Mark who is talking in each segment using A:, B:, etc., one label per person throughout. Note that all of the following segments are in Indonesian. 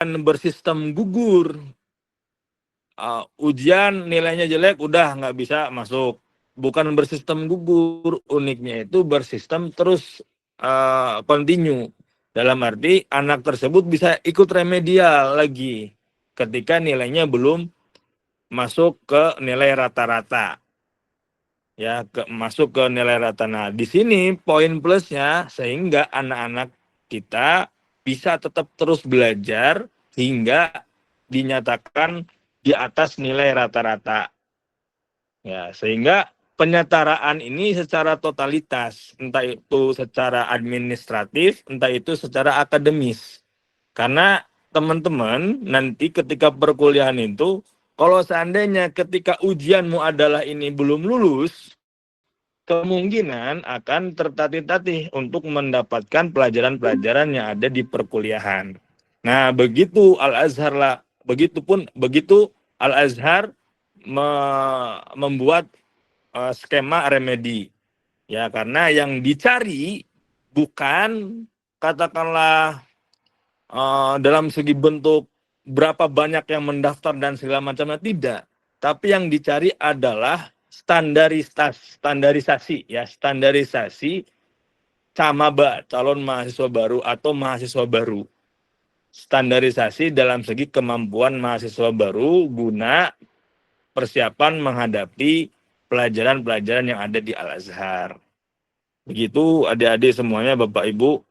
A: bersistem gugur. Ujian nilainya jelek, udah nggak bisa masuk. Bukan bersistem gugur, uniknya itu bersistem terus continue. Dalam arti anak tersebut bisa ikut remedial lagi ketika nilainya belum masuk ke nilai rata-rata. Ya, masuk ke nilai rata. Nah, di sini poin plusnya sehingga anak-anak kita bisa tetap terus belajar hingga dinyatakan di atas nilai rata-rata. Ya, sehingga penyetaraan ini secara totalitas, entah itu secara administratif, entah itu secara akademis. Karena teman-teman nanti ketika perkuliahan itu, kalau seandainya ketika ujianmu adalah ini belum lulus, kemungkinan akan tertatih-tatih untuk mendapatkan pelajaran-pelajaran yang ada di perkuliahan. Nah, begitu Al-Azhar membuat skema remedi. Ya, karena yang dicari bukan katakanlah dalam segi bentuk berapa banyak yang mendaftar dan segala macamnya, tidak. Tapi yang dicari adalah standarisasi camaba, calon mahasiswa baru atau mahasiswa baru. Standarisasi dalam segi kemampuan mahasiswa baru guna persiapan menghadapi pelajaran-pelajaran yang ada di Al-Azhar. Begitu adik-adik semuanya, Bapak Ibu,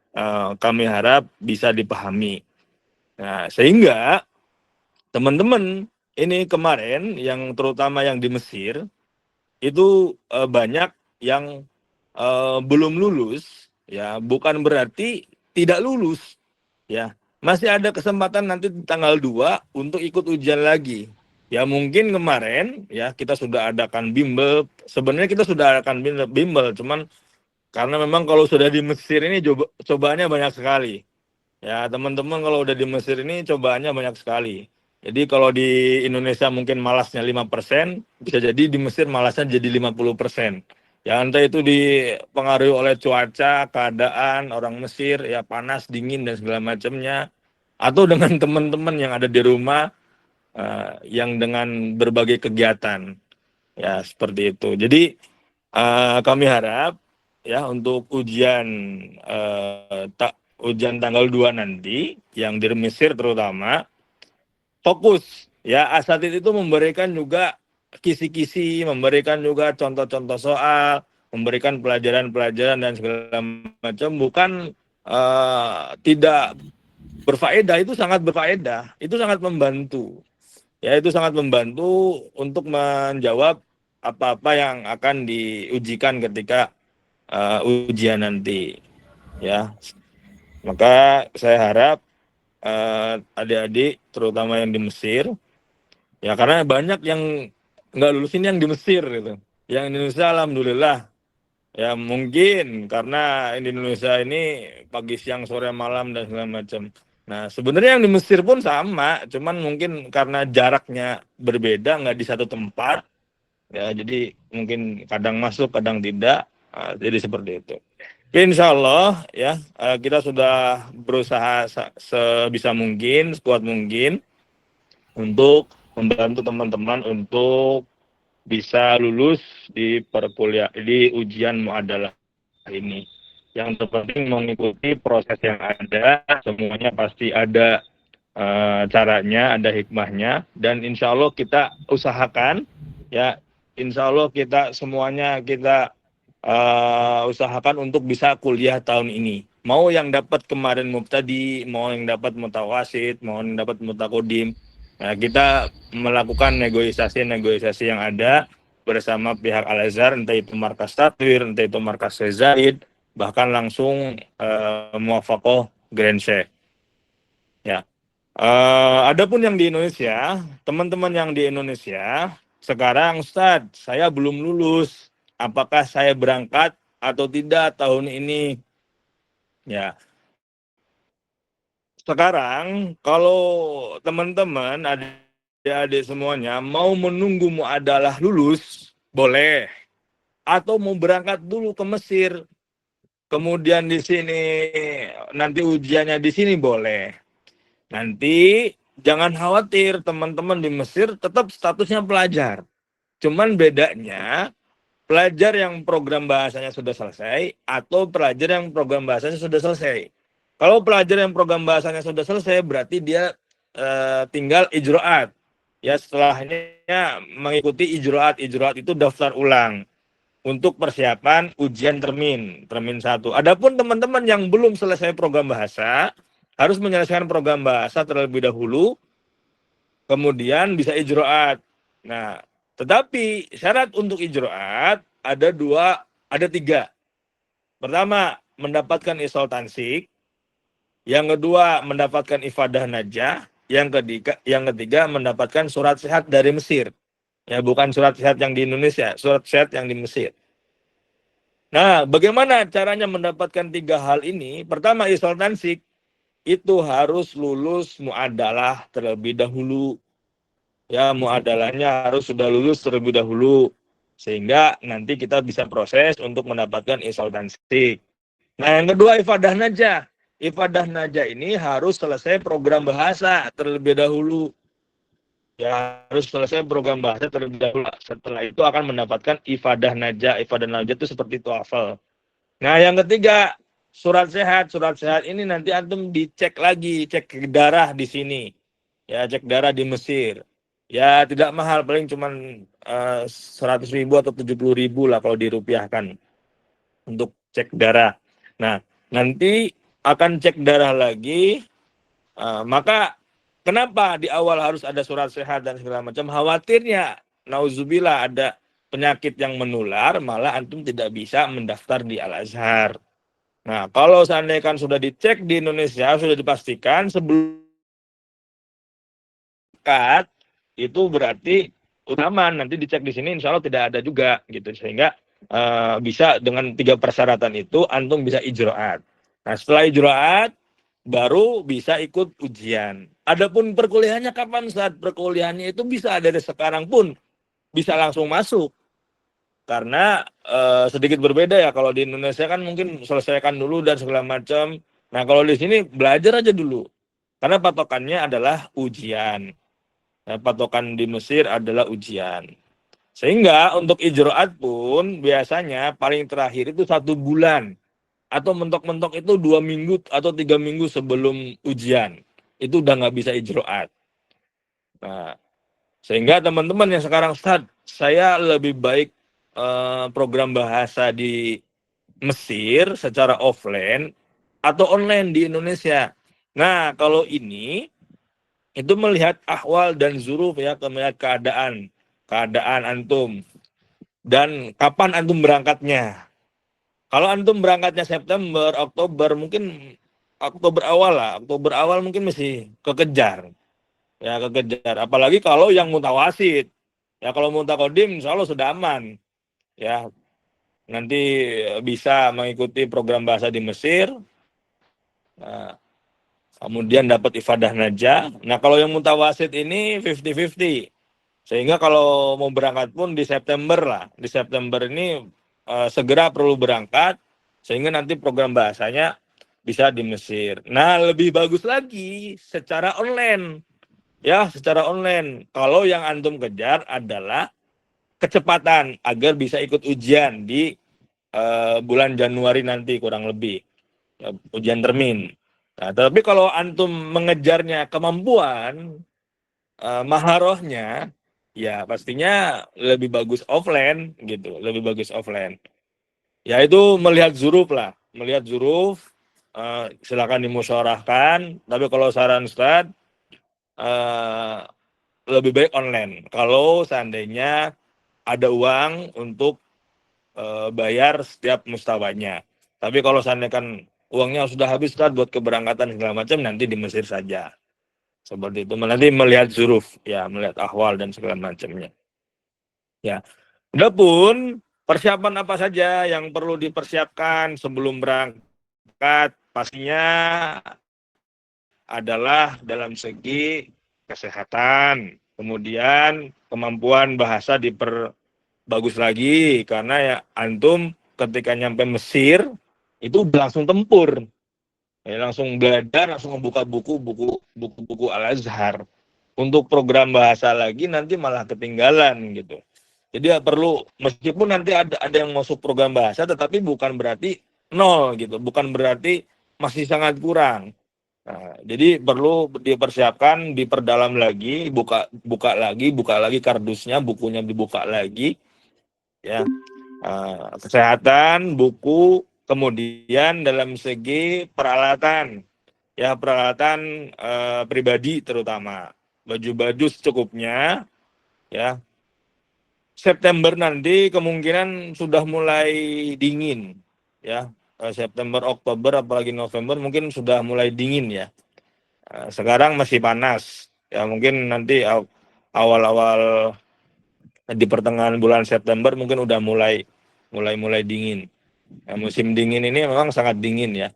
A: kami harap bisa dipahami. Nah, sehingga teman-teman ini kemarin yang terutama yang di Mesir itu banyak yang belum lulus, ya, bukan berarti tidak lulus, ya. Masih ada kesempatan nanti tanggal 2 untuk ikut ujian lagi. Ya mungkin kemarin ya kita sudah adakan bimbel, sebenarnya kita sudah adakan bimbel, cuman karena memang kalau sudah di Mesir ini cobaannya banyak sekali. Ya teman-teman kalau udah di Mesir ini cobaannya banyak sekali. Jadi kalau di Indonesia mungkin malasnya 5%, bisa jadi di Mesir malasnya jadi 50%. Ya entah itu dipengaruhi oleh cuaca, keadaan orang Mesir, ya panas, dingin, dan segala macamnya. Atau dengan teman-teman yang ada di rumah, yang dengan berbagai kegiatan. Ya seperti itu. Jadi kami harap ya untuk ujian tanggal 2 nanti, yang di Mesir terutama, fokus ya. Asatid itu memberikan juga kisi-kisi, memberikan juga contoh-contoh soal, memberikan pelajaran-pelajaran dan segala macam, bukan tidak berfaedah. Itu sangat berfaedah, itu sangat membantu ya, itu sangat membantu untuk menjawab apa-apa yang akan diujikan ketika ujian nanti ya. Maka saya harap adik-adik terutama yang di Mesir, ya karena banyak yang nggak lulus ini yang di Mesir gitu. Yang Indonesia alhamdulillah ya, mungkin karena di Indonesia ini pagi siang sore malam dan segala macam. Nah sebenarnya yang di Mesir pun sama, cuman mungkin karena jaraknya berbeda, nggak di satu tempat ya, jadi mungkin kadang masuk kadang tidak. Jadi seperti itu. Insya Allah ya, kita sudah berusaha sebisa mungkin, sekuat mungkin untuk membantu teman-teman untuk bisa lulus di ujian muadalah ini. Yang terpenting mengikuti proses yang ada, semuanya pasti ada caranya, ada hikmahnya, dan insya Allah kita usahakan ya, insya Allah kita semuanya kita usahakan untuk bisa kuliah tahun ini. Mau yang dapat kemarin mubtadi, mau yang dapat mutawasid, mau yang dapat mutakodim. Nah, kita melakukan negosiasi yang ada bersama pihak Al-Azhar, entah itu markas Tatwir, entah itu markas Zaid, bahkan langsung muwafaqah Grand Sheikh. Ya. Adapun yang di Indonesia, teman-teman yang di Indonesia, sekarang Ustadz, saya belum lulus. Apakah saya berangkat atau tidak tahun ini? Ya. Sekarang kalau teman-teman adik-adik semuanya mau menunggu muadalah lulus, boleh. Atau mau berangkat dulu ke Mesir, kemudian di sini nanti ujiannya di sini, boleh. Nanti jangan khawatir, teman-teman di Mesir tetap statusnya pelajar. Cuman bedanya pelajar yang program bahasanya sudah selesai atau pelajar yang program bahasanya sudah selesai. Kalau pelajar yang program bahasanya sudah selesai berarti dia tinggal ijroat. Ya, setelahnya mengikuti ijroat. Ijroat itu daftar ulang untuk persiapan ujian termin 1. Adapun teman-teman yang belum selesai program bahasa harus menyelesaikan program bahasa terlebih dahulu, kemudian bisa ijroat. Nah, tetapi syarat untuk ijroat ada 3. Pertama, mendapatkan isol tansik. Yang kedua, mendapatkan ifadah najah. Yang ketiga, mendapatkan surat sehat dari Mesir. Ya, bukan surat sehat yang di Indonesia, surat sehat yang di Mesir. Nah, bagaimana caranya mendapatkan 3 hal ini? Pertama, isol tansik itu harus lulus muadalah terlebih dahulu. Ya, muadalahnya harus sudah lulus terlebih dahulu sehingga nanti kita bisa proses untuk mendapatkan isol tansik. Nah, yang kedua ifadah najah. Ifadah najah ini harus selesai program bahasa terlebih dahulu. Ya, harus selesai program bahasa terlebih dahulu. Setelah itu akan mendapatkan ifadah najah. Ifadah najah itu seperti TOEFL. Nah, yang ketiga, surat sehat. Surat sehat ini nanti antum dicek lagi, cek darah di sini. Ya, cek darah di Mesir. Ya, tidak mahal, paling cuma 100.000 atau 70.000 lah kalau dirupiahkan untuk cek darah. Nah, nanti akan cek darah lagi. Maka kenapa di awal harus ada surat sehat dan segala macam? Khawatirnya, nauzubillah, ada penyakit yang menular, malah antum tidak bisa mendaftar di Al-Azhar. Nah, kalau seandainya kan sudah dicek di Indonesia, sudah dipastikan sebelum itu berarti aman. Nanti dicek di sini, insya Allah tidak ada juga, gitu. Sehingga bisa dengan 3 persyaratan itu, antum bisa ijroat. Nah, setelah ijroat, baru bisa ikut ujian. Adapun perkuliahannya kapan? Saat perkuliahannya itu bisa dari sekarang pun bisa langsung masuk. Karena sedikit berbeda ya, kalau di Indonesia kan mungkin selesaikan dulu dan segala macam. Nah, kalau di sini belajar aja dulu. Karena patokannya adalah ujian. Nah, patokan di Mesir adalah ujian. Sehingga untuk ijroat pun biasanya paling terakhir itu 1 bulan. Atau mentok-mentok itu 2 minggu atau 3 minggu sebelum ujian. Itu udah nggak bisa ijroat. Nah, sehingga teman-teman yang sekarang Ustaz, saya lebih baik program bahasa di Mesir secara offline atau online di Indonesia. Nah, kalau ini itu melihat ahwal dan zuruf ya, melihat keadaan antum dan kapan antum berangkatnya. Kalau antum berangkatnya September, Oktober, mungkin Oktober awal lah, Oktober awal mungkin masih kekejar. Ya, kekejar. Apalagi kalau yang mutawasid. Ya, kalau mutakodim insya Allah sudah aman. Ya, nanti bisa mengikuti program bahasa di Mesir. Nah, kemudian dapat ifadah najah. Nah, kalau yang mutawasid ini 50-50. Sehingga kalau mau berangkat pun di September lah. Di September ini segera perlu berangkat sehingga nanti program bahasanya bisa di Mesir. Nah, lebih bagus lagi secara online. Ya, secara online. Kalau yang antum kejar adalah kecepatan agar bisa ikut ujian di bulan Januari nanti kurang lebih. Ya, ujian termin. Nah, tapi kalau antum mengejarnya kemampuan, maharohnya, ya pastinya lebih bagus offline gitu, lebih bagus offline. Ya itu melihat zuruf lah, melihat zuruf, silakan dimusyawarahkan. Tapi kalau saran Ustaz, lebih baik online. Kalau seandainya ada uang untuk bayar setiap mustawanya. Tapi kalau seandainya kan uangnya sudah habis Ustaz buat keberangkatan segala macam, nanti di Mesir saja. Seperti itu. Nanti melihat zuruf, ya melihat ahwal dan segala macamnya. Ya. Adapun persiapan apa saja yang perlu dipersiapkan sebelum berangkat, pastinya adalah dalam segi kesehatan, kemudian kemampuan bahasa diperbagus lagi karena ya antum ketika nyampe Mesir itu langsung tempur. langsung belajar, langsung membuka buku Al-Azhar. Untuk program bahasa lagi nanti malah ketinggalan gitu. Jadi ya perlu, meskipun nanti ada yang masuk program bahasa, tetapi bukan berarti nol gitu, bukan berarti masih sangat kurang. Nah, jadi perlu dipersiapkan, diperdalam lagi, buka lagi kardusnya, bukunya dibuka lagi, ya. Kesehatan, buku, kemudian dalam segi peralatan, ya peralatan pribadi terutama, baju-baju secukupnya, ya. September nanti kemungkinan sudah mulai dingin, ya. September, Oktober, apalagi November mungkin sudah mulai dingin ya. Sekarang masih panas, ya mungkin nanti awal-awal di pertengahan bulan September mungkin udah mulai dingin. Nah, musim dingin ini memang sangat dingin ya,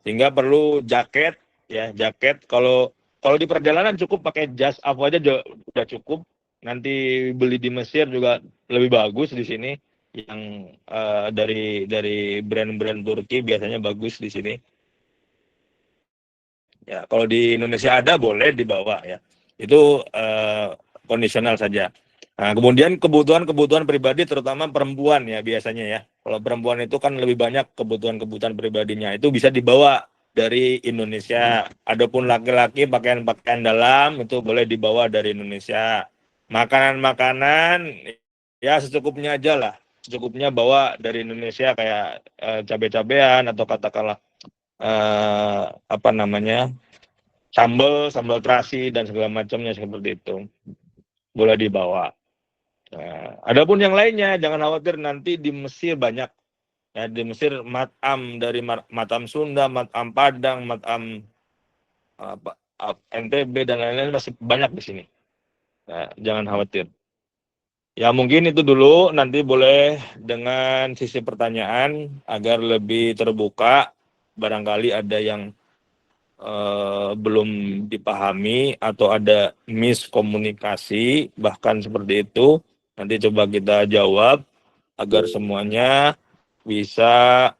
A: sehingga perlu jaket, ya jaket. Kalau di perjalanan cukup pakai jas apa aja udah cukup. Nanti beli di Mesir juga lebih bagus di sini, yang dari brand-brand Turki biasanya bagus di sini. Ya, kalau di Indonesia ada boleh dibawa ya. Itu kondisional saja. Nah, kemudian kebutuhan pribadi terutama perempuan ya biasanya ya. Kalau perempuan itu kan lebih banyak kebutuhan pribadinya. Itu bisa dibawa dari Indonesia. Adapun laki-laki pakaian dalam itu boleh dibawa dari Indonesia. Makanan-makanan ya secukupnya aja lah. Secukupnya bawa dari Indonesia kayak cabai-cabean atau katakanlah apa namanya, sambal terasi dan segala macamnya seperti itu boleh dibawa. Adapun yang lainnya jangan khawatir, nanti di Mesir banyak ya, di Mesir matam dari matam Sunda, matam Padang, matam NTB dan lain-lain masih banyak di sini. Jangan khawatir. Ya mungkin itu dulu, nanti boleh dengan sisi pertanyaan agar lebih terbuka, barangkali ada yang belum dipahami atau ada miskomunikasi bahkan seperti itu, nanti coba kita jawab agar semuanya bisa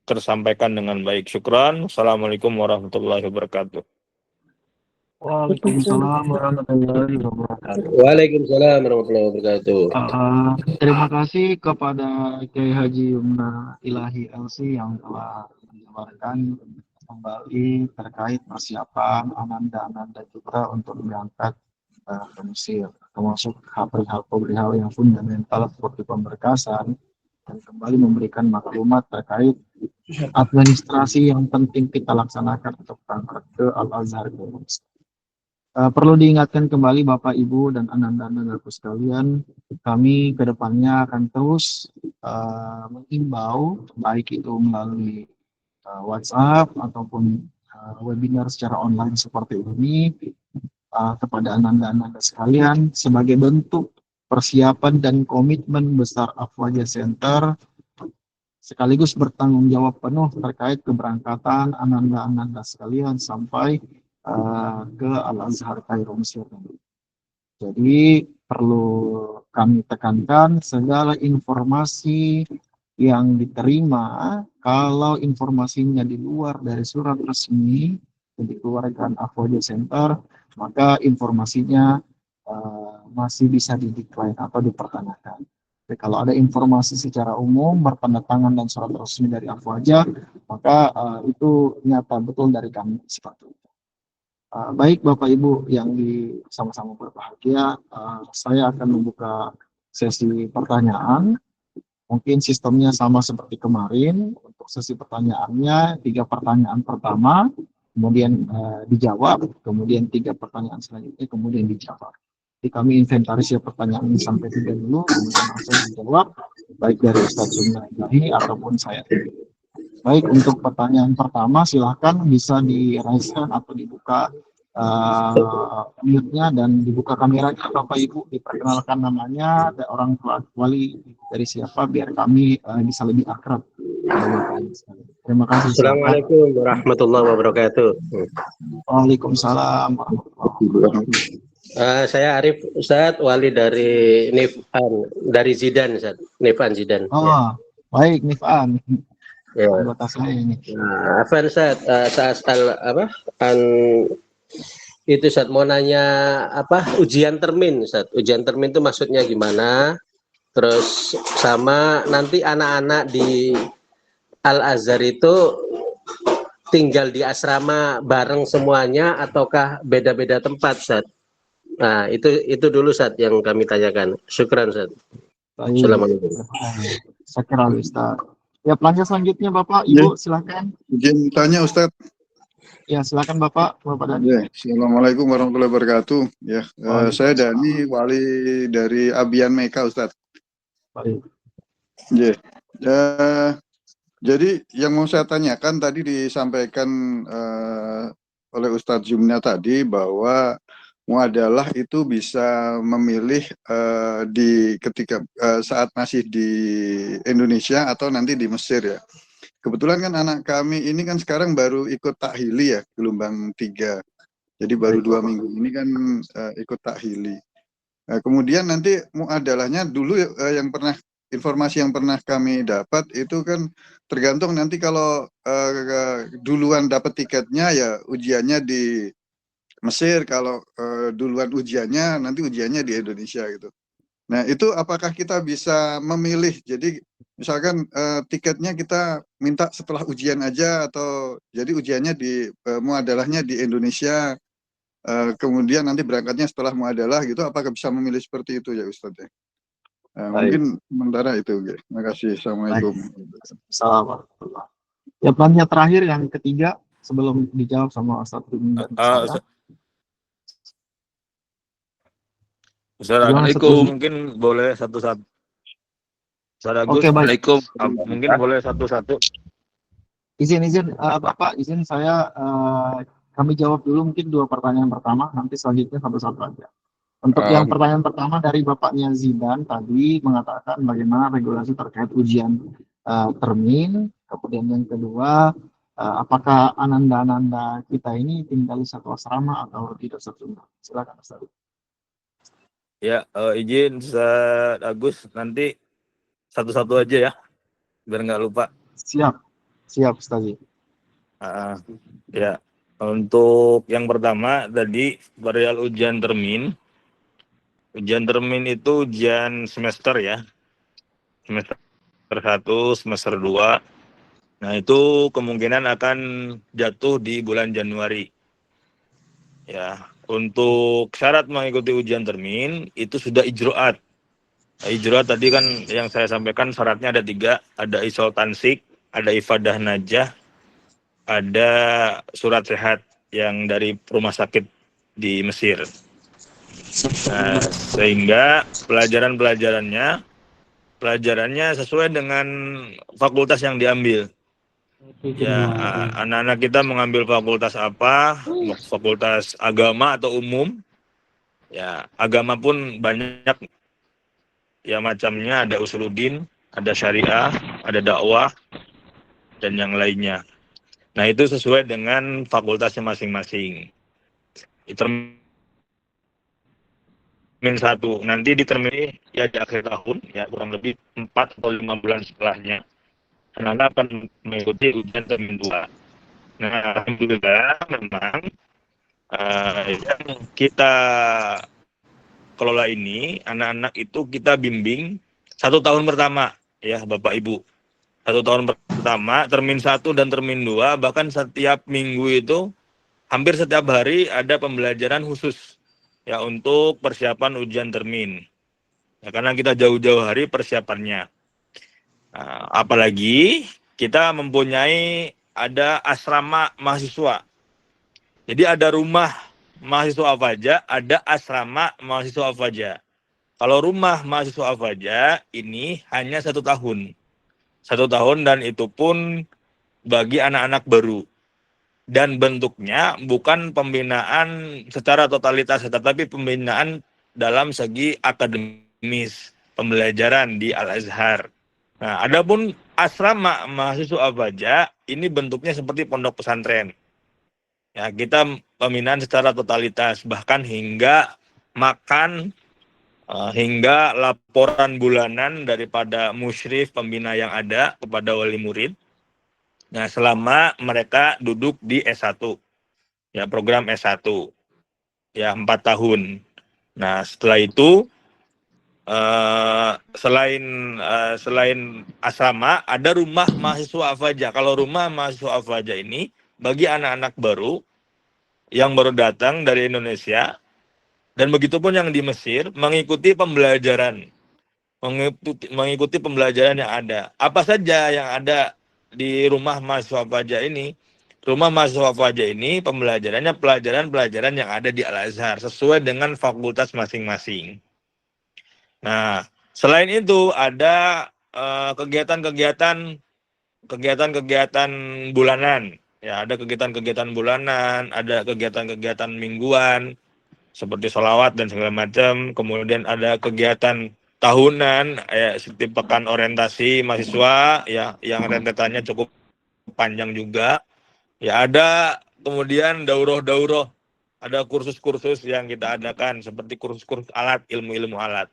A: tersampaikan dengan baik. Syukran. Assalamualaikum warahmatullahi wabarakatuh.
B: Waalaikumsalam warahmatullahi wabarakatuh.
C: Waalaikumsalam warahmatullahi wabarakatuh.
B: Terima kasih kepada Kiai Haji Yumna Ilahi LC yang telah menjabarkan kembali terkait persiapan Ananda kita untuk berangkat ke Mesir, termasuk perihal yang fundamental seperti pemberkasan, dan kembali memberikan maklumat terkait administrasi yang penting kita laksanakan untuk berangkat ke Al-Azhar. Perlu diingatkan kembali Bapak, Ibu, dan Ananda-Anandaku sekalian, kami ke depannya akan terus mengimbau, baik itu melalui WhatsApp ataupun webinar secara online seperti ini, kepada Ananda-Ananda sekalian, sebagai bentuk persiapan dan komitmen besar Afwaja Center, sekaligus bertanggung jawab penuh terkait keberangkatan Ananda-Ananda sekalian sampai ke Al-Azhar Kairo Mesir. Jadi perlu kami tekankan, segala informasi yang diterima, kalau informasinya di luar dari surat resmi yang dikeluarkan Afwaja Center, maka informasinya masih bisa didecline atau dipertanyakan. Jadi kalau ada informasi secara umum bertanda tangan dan surat resmi dari Afwaja, maka itu nyata betul dari kami seperti itu. Baik Bapak Ibu yang sama-sama berbahagia, saya akan membuka sesi pertanyaan. Mungkin sistemnya sama seperti kemarin. Untuk sesi pertanyaannya 3 pertanyaan pertama, kemudian dijawab, kemudian 3 pertanyaan selanjutnya, kemudian dijawab. Jadi kami inventarisir pertanyaan ini sampai 3 dulu, kemudian langsung dijawab, baik dari Ustaz Zulmani ataupun saya. Baik, untuk pertanyaan pertama silahkan bisa di-raise-kan atau dibuka mute-nya dan dibuka kameranya Bapak Ibu, diperkenalkan namanya, ada orang tua wali dari siapa, biar kami bisa lebih akrab. Terima kasih.
C: Assalamualaikum warahmatullahi wabarakatuh.
B: Waalaikumsalam warahmatullahi wabarakatuh.
C: Saya Arif Ustadz, wali dari Nifan, dari Zidan Ustadz, Nifan Zidan.
B: Oh, baik Nifan.
C: Ya.
B: anggota saya ini.
C: Nah, Afan Ustaz, itu Ustaz mau nanya ujian termin Ustaz. Ujian termin itu maksudnya gimana? Terus sama nanti anak-anak di Al Azhar itu tinggal di asrama bareng semuanya ataukah beda-beda tempat Ustaz? Nah, itu dulu Ustaz yang kami tanyakan. Syukran Ustaz.
B: Baik,
C: Assalamualaikum.
B: saya kira Ustaz. Ya, pelajar selanjutnya Bapak,
D: Ya,
B: Ibu, silakan.
D: izin tanya Ustadz.
B: Ya, silakan Bapak Dani.
D: Ya, Assalamualaikum warahmatullahi wabarakatuh. Ya, saya Dani, wali dari Abian Meka Ustadz.
B: Baik.
D: Ya, jadi yang mau saya tanyakan tadi disampaikan oleh Ustadz Jumna tadi bahwa muadalah itu bisa memilih ketika saat masih di Indonesia atau nanti di Mesir ya. Kebetulan kan anak kami ini kan sekarang baru ikut takhili ya, gelombang 3. Jadi baru 2 minggu ini kan ikut takhili. Nah, kemudian nanti muadalahnya dulu informasi yang pernah kami dapat itu kan tergantung nanti kalau duluan dapat tiketnya ya ujiannya di Mesir, kalau duluan ujiannya nanti ujiannya di Indonesia gitu. Nah, itu apakah kita bisa memilih? Jadi misalkan tiketnya kita minta setelah ujian aja atau jadi ujiannya muadalahnya di Indonesia, kemudian nanti berangkatnya setelah muadalah gitu, apakah bisa memilih seperti itu ya Ustadz ya? Mungkin sementara itu. Ya. Terima kasih. Assalamualaikum.
B: Assalamualaikum. Ya, pertanyaan terakhir yang ketiga sebelum dijawab sama Ustadz dan saya.
A: Ustaz Agus mungkin boleh satu-satu. Ustaz Agus,
B: Oke, baik.
A: mungkin boleh satu-satu.
B: Izin Bapak, izin saya kami jawab dulu mungkin 2 pertanyaan pertama, nanti selanjutnya satu-satu aja. Untuk yang pertanyaan pertama dari Bapaknya Zidan tadi mengatakan bagaimana regulasi terkait ujian termin, kemudian yang kedua apakah ananda-ananda kita ini tinggal di satu asrama atau tidak satu. Silakan Ustaz.
A: Ya, izin Ustaz Agus, nanti satu-satu aja ya, biar nggak lupa.
B: Siap Ustaz.
A: Ya, untuk yang pertama tadi perihal ujian termin. Ujian termin itu ujian semester ya, semester 1, semester 2. Nah, itu kemungkinan akan jatuh di bulan Januari. Ya, untuk syarat mengikuti ujian termin itu sudah ijroat. Nah, ijroat tadi kan yang saya sampaikan syaratnya ada 3, ada isol tansik, ada ifadah najah, ada surat sehat yang dari rumah sakit di Mesir. Nah, sehingga pelajarannya sesuai dengan fakultas yang diambil. Ya, anak-anak kita mengambil fakultas apa? Fakultas agama atau umum? Ya, agama pun banyak ya macamnya, ada usuluddin, ada syariah, ada dakwah, dan yang lainnya. Nah, itu sesuai dengan fakultasnya masing-masing. Termin 1 nanti di termin ya di akhir tahun ya kurang lebih 4 atau 5 bulan setelahnya anak-anak akan mengikuti ujian termin 2. Nah, alhamdulillah memang yang kita kelola ini anak-anak itu kita bimbing 1 tahun pertama ya Bapak Ibu. 1 tahun pertama termin 1 dan termin 2 bahkan setiap minggu itu hampir setiap hari ada pembelajaran khusus ya untuk persiapan ujian termin. Ya, karena kita jauh-jauh hari persiapannya. Apalagi kita mempunyai ada asrama mahasiswa. Jadi ada rumah mahasiswa Al-Faja, ada asrama mahasiswa Al-Faja. Kalau rumah mahasiswa Al-Faja ini hanya 1 tahun. 1 tahun dan itu pun bagi anak-anak baru. Dan bentuknya bukan pembinaan secara totalitas, tetapi pembinaan dalam segi akademis, pembelajaran di Al-Azhar. Nah, adapun asrama mahasiswa Al-Faja ini bentuknya seperti pondok pesantren. Ya, kita pembinaan secara totalitas, bahkan hingga makan, hingga laporan bulanan daripada musyrif pembina yang ada kepada wali murid. Nah, selama mereka duduk di S1, ya program S1, ya 4 tahun. Nah, setelah itu selain asrama, ada rumah mahasiswa Al-Faja. Kalau rumah mahasiswa Al-Faja ini bagi anak-anak baru yang baru datang dari Indonesia, dan begitupun yang di Mesir, mengikuti pembelajaran yang ada. Apa saja yang ada di rumah mahasiswa Al-Faja ini? Rumah mahasiswa Al-Faja ini pembelajarannya pelajaran-pelajaran yang ada di Al-Azhar sesuai dengan fakultas masing-masing. Nah, selain itu ada kegiatan-kegiatan bulanan. Ya, ada kegiatan-kegiatan bulanan, ada kegiatan-kegiatan mingguan seperti sholawat dan segala macam. Kemudian ada kegiatan tahunan, ya, seperti pekan orientasi mahasiswa, ya, yang rentetannya cukup panjang juga. Ya, ada kemudian daurah-daurah, ada kursus-kursus yang kita adakan seperti kursus-kursus alat, ilmu-ilmu alat.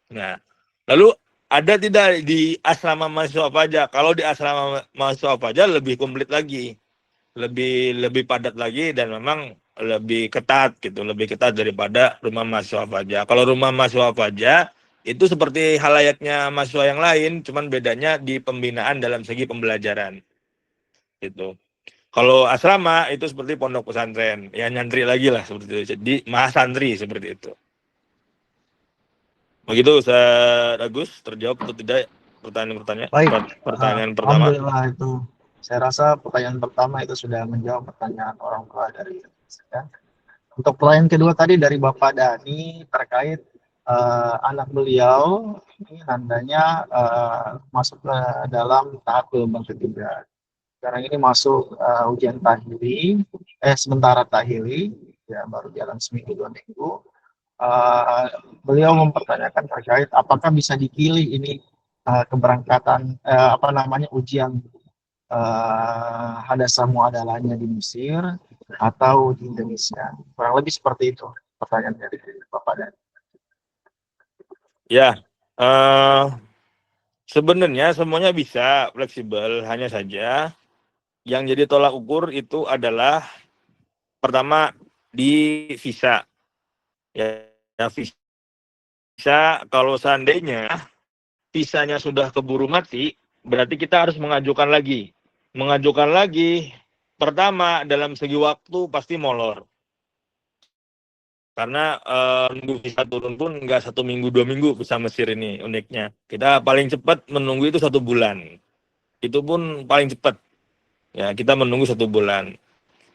A: Nah, lalu ada tidak di asrama mahasiswa Faja? Kalau di asrama mahasiswa Faja lebih komplit lagi, lebih padat lagi, dan memang lebih ketat gitu, lebih ketat daripada rumah mahasiswa Faja. Kalau rumah mahasiswa Faja itu seperti halayaknya mahasiswa yang lain, cuman bedanya di pembinaan dalam segi pembelajaran gitu. Kalau asrama itu seperti pondok pesantren, ya nyantri lagi lah seperti itu. Jadi mahasantri seperti itu. Begitu, Ustaz Agus, terjawab atau tidak pertanyaan-pertanyaan?
B: Baik,
A: Pertanyaan pertama.
B: alhamdulillah itu. Saya rasa pertanyaan pertama itu sudah menjawab pertanyaan orang tua dari saya. Untuk pertanyaan kedua tadi dari Bapak Dani terkait anak beliau ini nandanya masuk ke dalam tahap gelombang ketiga. Sekarang ini masuk ujian tahili, sementara tahili, ya baru jalan seminggu 2 minggu. Beliau mempertanyakan terkait apakah bisa dipilih ini keberangkatan ujian hadasa muadalahnya di Mesir atau di Indonesia. Kurang lebih seperti itu pertanyaan dari Bapak Dan.
A: Ya, sebenarnya semuanya bisa fleksibel, hanya saja yang jadi tolak ukur itu adalah pertama di visa. Ya, visa kalau seandainya visanya sudah keburu mati, berarti kita harus mengajukan lagi. Mengajukan lagi, pertama dalam segi waktu pasti molor. Karena nunggu visa turun pun nggak 1 minggu 2 minggu visa Mesir ini uniknya. Kita paling cepat menunggu itu 1 bulan. Itu pun paling cepat. Ya, kita menunggu 1 bulan.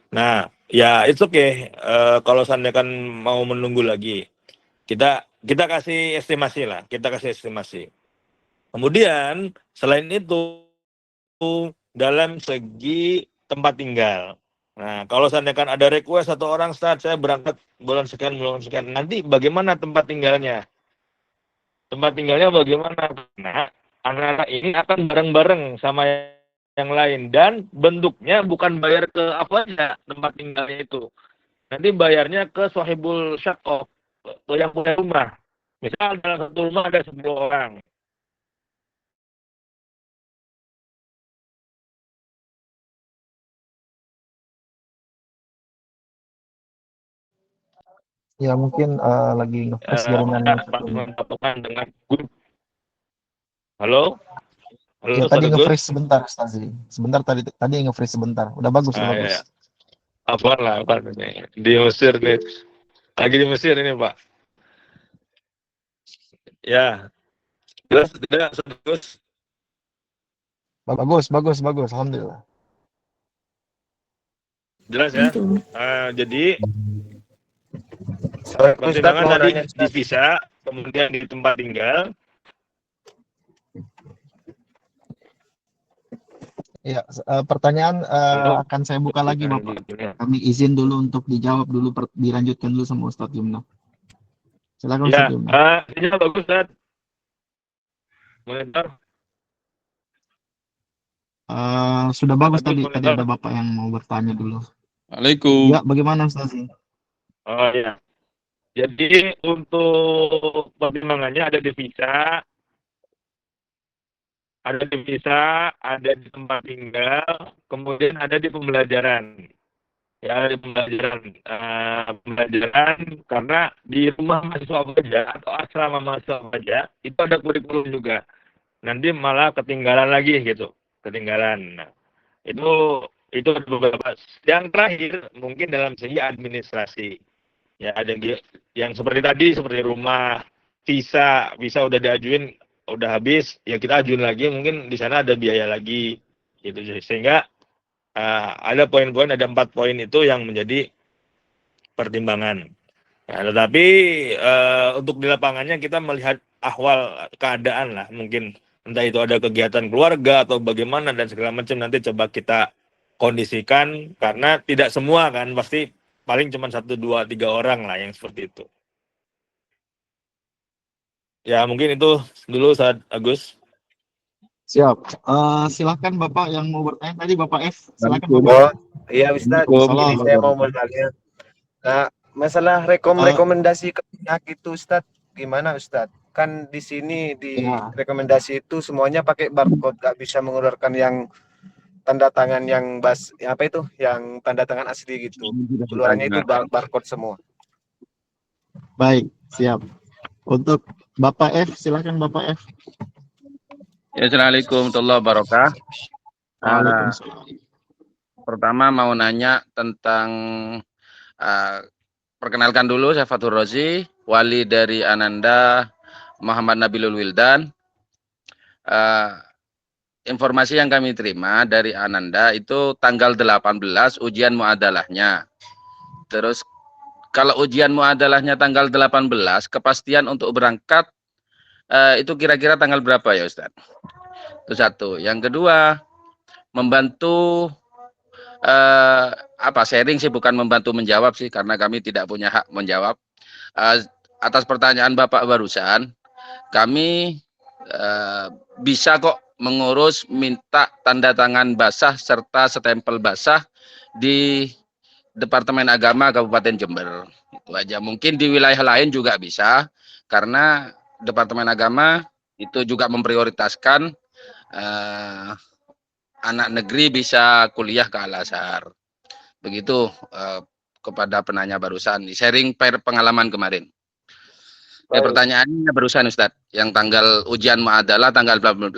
A: Nah, ya it's okay. Kalau seandainya kan mau menunggu lagi, kita kasih estimasi lah. Kita kasih estimasi. Kemudian selain itu dalam segi tempat tinggal. Nah, kalau seandainya kan ada request satu orang, Ustaz, saya berangkat bulan sekian, nanti bagaimana tempat tinggalnya? Tempat tinggalnya bagaimana? Nah, anak-anak ini akan bareng-bareng sama yang lain, dan bentuknya bukan bayar ke apa aja tempat tinggalnya itu. Nanti bayarnya ke Sohibul Syakoh, ke yang punya rumah. Misal dalam satu rumah ada 10 orang.
B: Ya mungkin lagi nge-freeze jaringannya.
A: Patungan dengan grup. Halo? Halo,
B: Ya tadi
A: Ustaz Agus?
B: nge-freeze sebentar, Stazi. Sebentar tadi nge-freeze sebentar. Udah bagus, udah bagus.
A: Ya. Apa nih? Di Mesir nih. Lagi di Mesir ini, Pak. Ya. Jelas tidak, Ustaz Agus?
B: Bagus. Alhamdulillah.
A: Jelas ya? Jadi
C: Ustaz
A: pertimbangan
C: mau
A: tadi
C: nanya,
A: di visa, kemudian di tempat tinggal.
B: Ya, pertanyaan akan saya buka lagi, Bapak. Kami izin dulu untuk dijawab dulu, dilanjutkan dulu sama Ustadz Jumna. Silakan
A: Ya,
B: Ustadz Jumna.
A: ini bagus, Ustaz. Monitor.
B: Sudah bagus
A: Bagus,
B: tadi
A: monitor.
B: ada Bapak yang mau bertanya dulu.
E: Waalaikumsalam.
B: Ya, bagaimana Ustadz?
A: Oh ya. Jadi untuk pertimbangannya ada di visa, ada di visa, ada di tempat tinggal, kemudian ada di pembelajaran. Ya, di pembelajaran karena di rumah mahasiswa Baja atau asrama mahasiswa Baja itu ada kurikulum juga. Nanti malah ketinggalan lagi gitu, ketinggalan. Nah, itu ada beberapa. Yang terakhir mungkin dalam segi administrasi. Ya, ada yang seperti tadi, seperti rumah, visa udah diajuin, udah habis, ya kita ajuin lagi, mungkin di sana ada biaya lagi, gitu. Sehingga ada poin-poin, ada 4 poin itu yang menjadi pertimbangan. Nah, tetapi untuk di lapangannya kita melihat ahwal keadaan lah, mungkin entah itu ada kegiatan keluarga atau bagaimana dan segala macam, nanti coba kita kondisikan karena tidak semua kan pasti. Paling cuma 1, 2, 3 orang lah yang seperti itu. Ya mungkin itu dulu saat Agus.
B: Siap. Silahkan Bapak yang mau bertanya tadi, Bapak F. Silahkan
E: Oh,
B: Bapak.
E: iya Ustaz,
B: Waalaikumsalam.
E: ini saya mau bertanya. Nah, masalah rekomendasi Kemenak itu Ustaz, gimana Ustaz? Kan di sini di
B: Ya.
E: rekomendasi itu semuanya pakai barcode, nggak bisa mengeluarkan yang tanda tangan yang apa itu, yang tanda tangan asli gitu. Keluarannya itu barcode semua.
B: Baik, siap. Untuk Bapak F, silahkan Bapak F.
F: Ya, Assalamualaikum warahmatullahi wabarakatuh.
B: Waalaikumsalam.
F: Pertama mau nanya tentang perkenalkan dulu, saya Fathur Rozi, wali dari Ananda Muhammad Nabilul Wildan. Informasi yang kami terima dari Ananda itu tanggal 18 ujian muadalahnya. Terus kalau ujian muadalahnya tanggal 18, kepastian untuk berangkat itu kira-kira tanggal berapa ya Ustaz? Itu satu. Yang kedua, membantu sharing sih, bukan membantu menjawab sih, karena kami tidak punya hak menjawab. Atas pertanyaan Bapak barusan, kami bisa kok mengurus minta tanda tangan basah serta stempel basah di Departemen Agama Kabupaten Jember. Itu aja. Mungkin di wilayah lain juga bisa, karena Departemen Agama itu juga memprioritaskan anak negeri bisa kuliah ke Al-Azhar. Begitu kepada penanya barusan, sharing pengalaman kemarin. Pertanyaannya barusan Ustadz, yang tanggal ujian muadalah tanggal 18,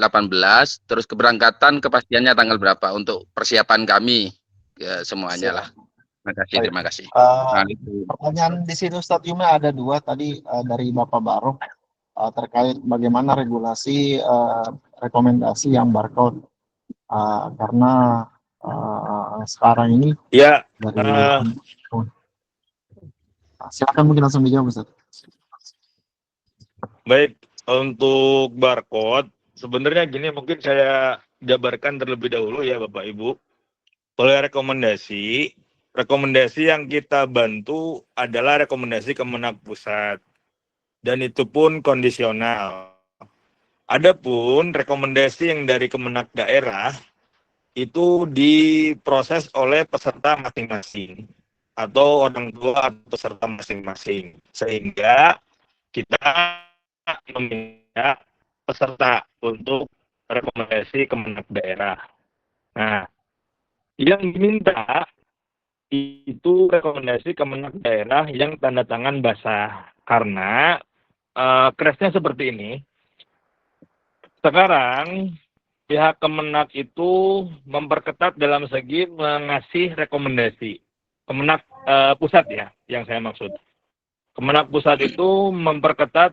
F: terus keberangkatan kepastiannya tanggal berapa untuk persiapan kami semuanya lah. Terima kasih.
B: Pertanyaan di sini Ustadz Yuma ada 2 tadi dari Bapak Barok terkait bagaimana regulasi rekomendasi yang barcode karena sekarang ini
A: ya
B: dari silakan mungkin langsung dijawab Ustadz.
A: Baik, untuk barcode sebenarnya gini, mungkin saya jabarkan terlebih dahulu ya Bapak Ibu. Oleh rekomendasi yang kita bantu adalah rekomendasi Kemenak Pusat, dan itu pun kondisional. Adapun rekomendasi yang dari Kemenak daerah itu diproses oleh peserta masing-masing atau orang tua atau peserta masing-masing, sehingga kita meminta peserta untuk rekomendasi Kemenak daerah. Nah, yang diminta itu rekomendasi Kemenak daerah yang tanda tangan basah, karena crashnya seperti ini. Sekarang pihak Kemenak itu memperketat dalam segi mengasih rekomendasi. Kemenak pusat ya, yang saya maksud. Kemenak pusat itu memperketat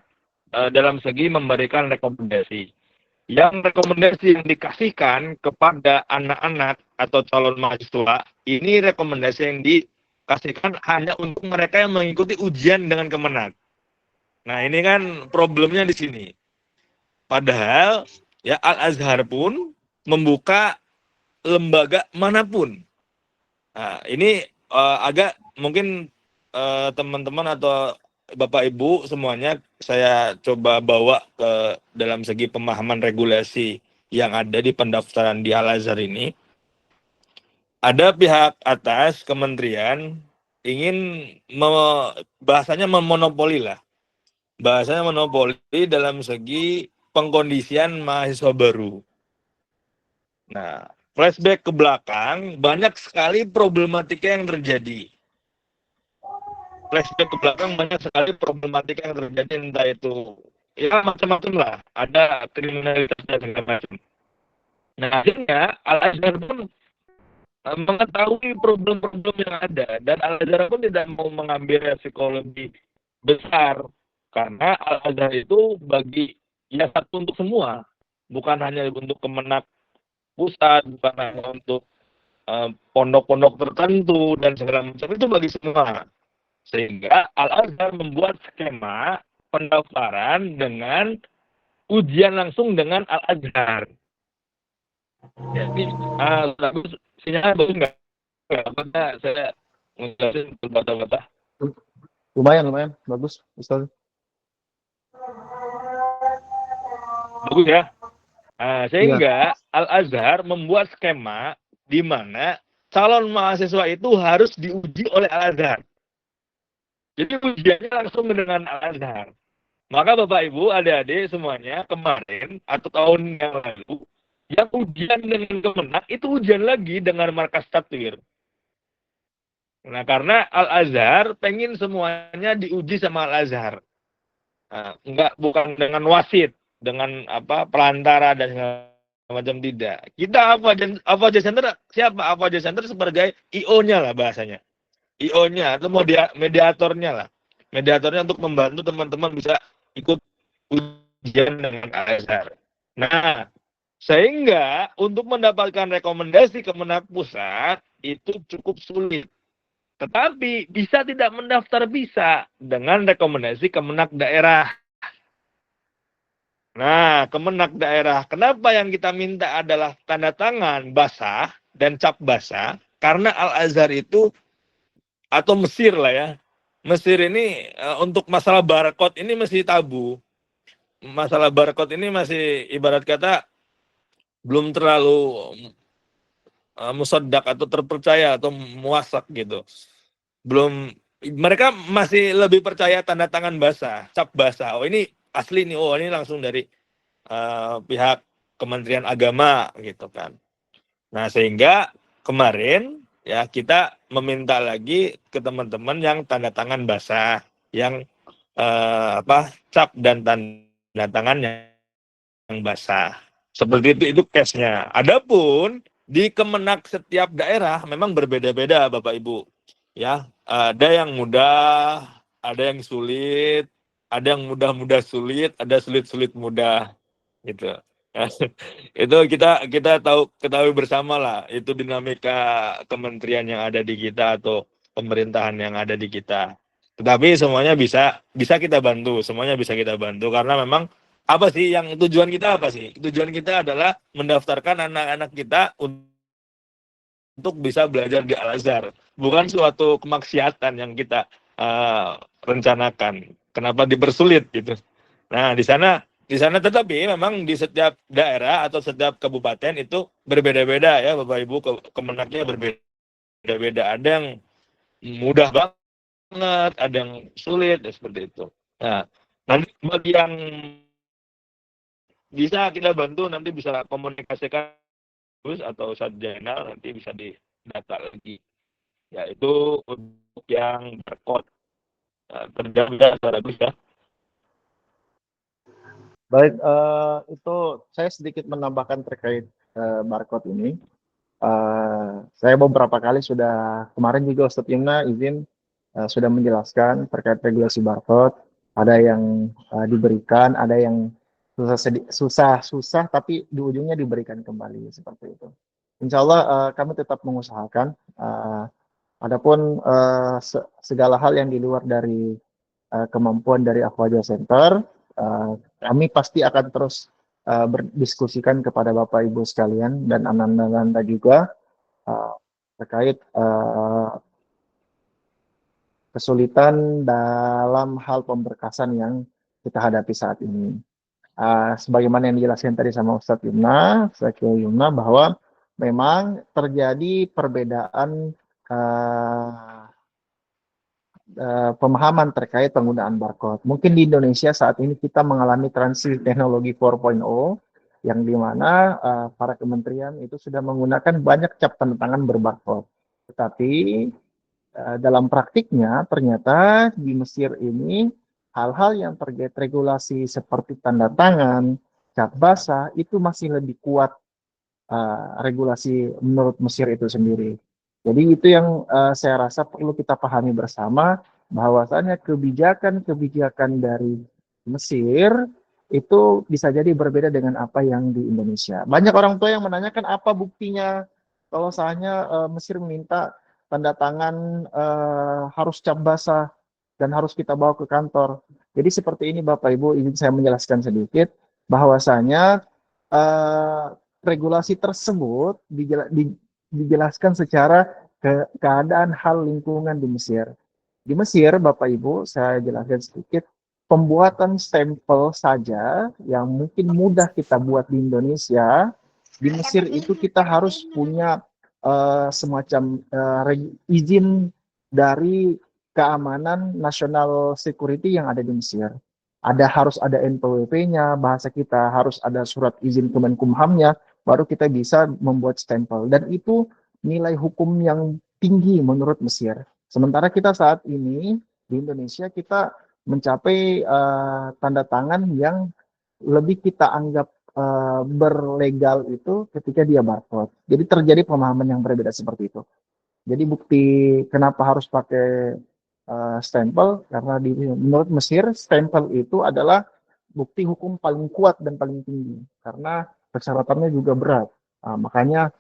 A: dalam segi memberikan rekomendasi. Yang rekomendasi yang dikasihkan kepada anak-anak atau calon mahasiswa, ini rekomendasi yang dikasihkan hanya untuk mereka yang mengikuti ujian dengan Kemenak. Nah, ini kan problemnya di sini. Padahal ya Al-Azhar pun membuka lembaga manapun. Nah, ini agak mungkin teman-teman atau Bapak Ibu semuanya saya coba bawa ke dalam segi pemahaman regulasi yang ada di pendaftaran di Al-Azhar ini. Ada pihak atas kementerian ingin bahasanya memonopoli lah. Bahasanya monopoli dalam segi pengkondisian mahasiswa baru. Nah, flashback ke belakang, banyak sekali problematika yang terjadi. Flashback ke belakang, banyak sekali problematika yang terjadi, entah itu ya macam-macam lah, ada kriminalitas dan segala macam. Nah, akhirnya Al-Azhar pun mengetahui problem-problem yang ada, dan Al-Azhar pun tidak mau mengambil resiko lebih besar, karena Al-Azhar itu bagi ya satu untuk semua, bukan hanya untuk Kemenak pusat, bukan hanya untuk pondok-pondok tertentu dan segala macam, itu bagi semua. Sehingga Al-Azhar membuat skema pendaftaran dengan ujian langsung dengan Al-Azhar. Jadi, bagus, sinyalnya bagus nggak? Apakah saya ngejelasin berbata-bata?
B: Lumayan, bagus, Ustaz.
A: Bagus ya?
B: Iya.
A: Sehingga Al-Azhar membuat skema di mana calon mahasiswa itu harus diuji oleh Al-Azhar. Jadi ujiannya langsung dengan Al-Azhar. Maka Bapak Ibu, adik-adik semuanya, kemarin atau tahun yang lalu, yang ujian dengan Kemenak itu ujian lagi dengan markas Tatwir. Nah, karena Al-Azhar pengen semuanya diuji sama Al-Azhar. Nah, bukan dengan wasit, dengan pelantara dan segala macam, tidak. Kita Afaja Center siapa? Afaja Center sebagai IO-nya lah bahasanya. IO-nya atau mediatornya lah. Mediatornya untuk membantu teman-teman bisa ikut ujian dengan Al-Azhar. Nah, sehingga untuk mendapatkan rekomendasi Kemenak Pusat itu cukup sulit. Tetapi bisa tidak mendaftar, bisa dengan rekomendasi Kemenak Daerah. Nah, Kemenak Daerah, kenapa yang kita minta adalah tanda tangan basah dan cap basah? Karena Al-Azhar itu, atau Mesir lah ya, Mesir ini untuk masalah barcode ini masih tabu. Masalah barcode ini masih ibarat kata belum terlalu musaddak atau terpercaya atau muasak gitu. Belum, mereka masih lebih percaya tanda tangan basah, cap basah. Oh ini asli nih, oh ini langsung dari pihak Kementerian Agama gitu kan. Nah, sehingga kemarin ya kita meminta lagi ke teman-teman yang tanda tangan basah, yang cap dan tanda tangannya yang basah. Seperti itu case-nya. Adapun di Kemenak setiap daerah memang berbeda-beda Bapak Ibu. Ya, ada yang mudah, ada yang sulit, ada yang mudah-mudah sulit, ada sulit-sulit mudah gitu. Itu kita ketahui bersama lah, itu dinamika kementerian yang ada di kita atau pemerintahan yang ada di kita. Tetapi semuanya bisa kita bantu, semuanya bisa kita bantu, karena memang apa sih yang tujuan kita, apa sih? Tujuan kita adalah mendaftarkan anak-anak kita untuk bisa belajar di Al-Azhar, bukan suatu kemaksiatan yang kita rencanakan. Kenapa dipersulit gitu? Nah, di sana tetapi memang di setiap daerah atau setiap kabupaten itu berbeda-beda ya Bapak Ibu, Kemenaknya berbeda-beda. Ada yang mudah banget, ada yang sulit, ya seperti itu. Nah, nanti bagi yang bisa kita bantu, nanti bisa komunikasikan atau Sarjana, nanti bisa didata lagi. Yaitu untuk yang berkode terjaga secara bisa.
B: Baik, itu saya sedikit menambahkan terkait barcode ini. Saya beberapa kali kemarin juga Ustadz Yumna izin sudah menjelaskan terkait regulasi barcode. Ada yang diberikan, ada yang susah tapi di ujungnya diberikan kembali seperti itu. Insya Allah kami tetap mengusahakan. Adapun segala hal yang di luar dari kemampuan dari Aquaja Center, kami pasti akan terus berdiskusikan kepada Bapak Ibu sekalian dan Ananda juga terkait kesulitan dalam hal pemberkasan yang kita hadapi saat ini. Sebagaimana yang dijelaskan tadi sama Ustadz Yumna, Syekh Yumna, bahwa memang terjadi perbedaan pemahaman terkait penggunaan barcode. Mungkin di Indonesia saat ini kita mengalami transisi teknologi 4.0, yang dimana para kementerian itu sudah menggunakan banyak cap tanda tangan berbarcode. Tetapi dalam praktiknya ternyata di Mesir ini hal-hal yang terkait regulasi seperti tanda tangan, cap basah itu masih lebih kuat regulasi menurut Mesir itu sendiri. Jadi itu yang saya rasa perlu kita pahami bersama, bahwasannya kebijakan-kebijakan dari Mesir itu bisa jadi berbeda dengan apa yang di Indonesia. Banyak orang tua yang menanyakan apa buktinya kalau misalnya Mesir meminta tanda tangan harus cap basah dan harus kita bawa ke kantor. Jadi seperti ini Bapak Ibu, izin saya menjelaskan sedikit bahwasanya eh, regulasi tersebut dijelaskan secara keadaan hal lingkungan di Mesir. Di Mesir, Bapak Ibu, saya jelaskan sedikit, pembuatan stempel saja yang mungkin mudah kita buat di Indonesia, di Mesir itu kita harus punya semacam izin dari keamanan national security yang ada di Mesir. Harus ada NPWP-nya, bahasa kita harus ada surat izin Kemenkumham-nya, baru kita bisa membuat stempel. Dan itu nilai hukum yang tinggi menurut Mesir. Sementara kita saat ini di Indonesia kita mencapai tanda tangan yang lebih kita anggap berlegal itu ketika dia barcode. Jadi terjadi pemahaman yang berbeda seperti itu. Jadi bukti kenapa harus pakai stempel karena menurut Mesir stempel itu adalah bukti hukum paling kuat dan paling tinggi karena persyaratannya juga berat. Makanya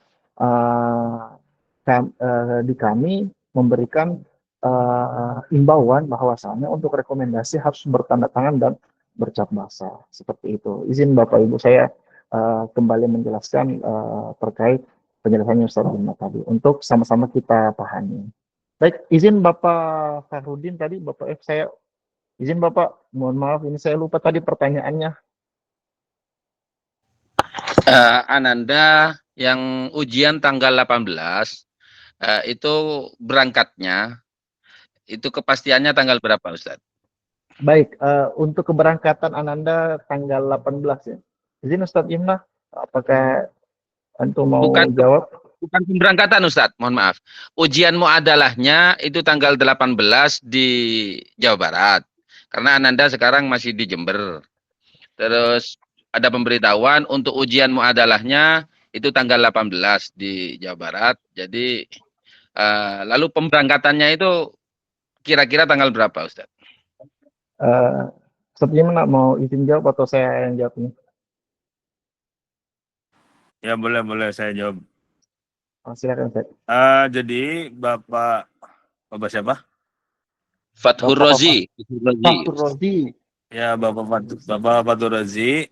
B: di kami memberikan imbauan bahwasannya untuk rekomendasi harus bertanda tangan dan bercap basah seperti itu. Izin Bapak Ibu saya kembali menjelaskan terkait penjelasannya Ustaz Bima tadi untuk sama-sama kita pahami. Baik, izin Bapak Fahrudin tadi, Bapak F saya izin Bapak, mohon maaf ini saya lupa tadi pertanyaannya.
F: Ananda yang ujian tanggal 18 itu berangkatnya itu kepastiannya tanggal berapa Ustaz?
B: Baik, untuk keberangkatan Ananda tanggal 18 ya. Izin Ustaz Imnah, apakah Antum mau jawab?
F: Bukan pemberangkatan Ustaz, mohon maaf. Ujian muadalahnya itu tanggal 18 di Jawa Barat. Karena Ananda sekarang masih di Jember. Terus ada pemberitahuan untuk ujian muadalahnya itu tanggal 18 di Jawa Barat. Jadi lalu pemberangkatannya itu kira-kira tanggal berapa Ustaz?
B: Ustaz Imnah mau izin jawab atau saya yang jawab ini?
A: Ya boleh saya jawab.
B: Silakan Ustaz.
A: Jadi Bapak siapa?
F: Fathur Rozi.
B: Fathur Rozi.
A: Ya Bapak Fathur Rozi.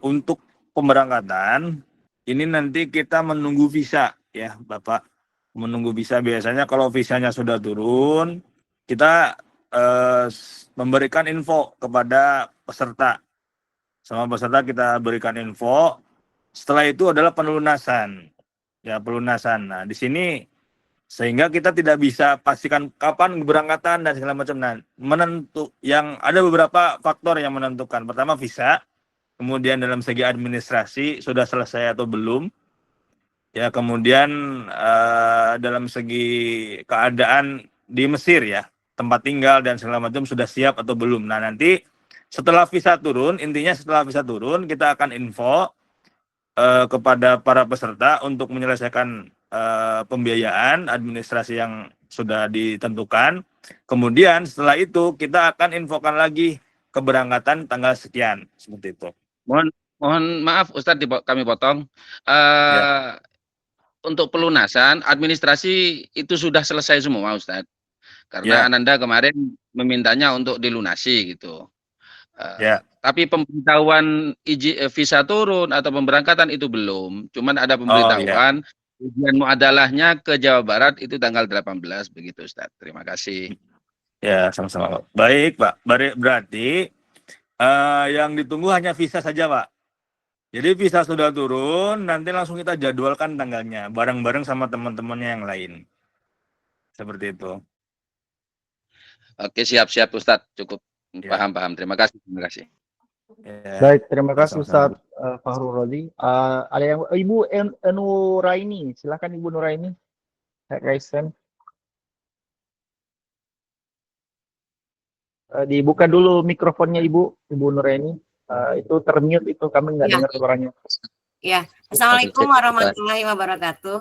A: Untuk pemberangkatan ini nanti kita menunggu visa ya Bapak. Menunggu visa biasanya kalau visanya sudah turun kita memberikan info kepada peserta. Sama peserta kita berikan info. Setelah itu adalah pelunasan. Ya, pelunasan. Nah, di sini sehingga kita tidak bisa pastikan kapan keberangkatan dan segala macam. Nah, yang ada beberapa faktor yang menentukan. Pertama visa, kemudian dalam segi administrasi sudah selesai atau belum. Ya, kemudian dalam segi keadaan di Mesir ya, tempat tinggal dan segala macam sudah siap atau belum. Nah, nanti setelah visa turun, intinya setelah visa turun kita akan info kepada para peserta untuk menyelesaikan pembiayaan administrasi yang sudah ditentukan. Kemudian setelah itu kita akan infokan lagi keberangkatan tanggal sekian seperti itu.
F: Mohon maaf Ustadz kami potong. Untuk pelunasan administrasi itu sudah selesai semua Ustadz. Karena Ananda kemarin memintanya untuk dilunasi gitu. Tapi pemberitahuan visa turun atau pemberangkatan itu belum. Cuman ada pemberitahuan ujian muadalahnya ke Jawa Barat itu tanggal 18 begitu Ustaz. Terima kasih.
A: Ya, sama-sama. Baik, Pak. Berarti yang ditunggu hanya visa saja, Pak. Jadi visa sudah turun, nanti langsung kita jadwalkan tanggalnya bareng-bareng sama teman-temannya yang lain. Seperti itu.
F: Oke, siap-siap Ustaz. Cukup paham. Terima kasih.
A: Ya,
B: Baik, terima kasih
A: sama-sama.
B: Ustadz Fahrul Razi. Ada yang Ibu Nuraini, silakan Ibu Nuraini. Raise hand. Dibuka dulu mikrofonnya Ibu Nuraini. Itu termute itu kami nggak
G: Ya,
B: dengar suaranya.
G: ya.
C: Aduh,
G: Assalamualaikum
C: cek.
G: warahmatullahi wabarakatuh.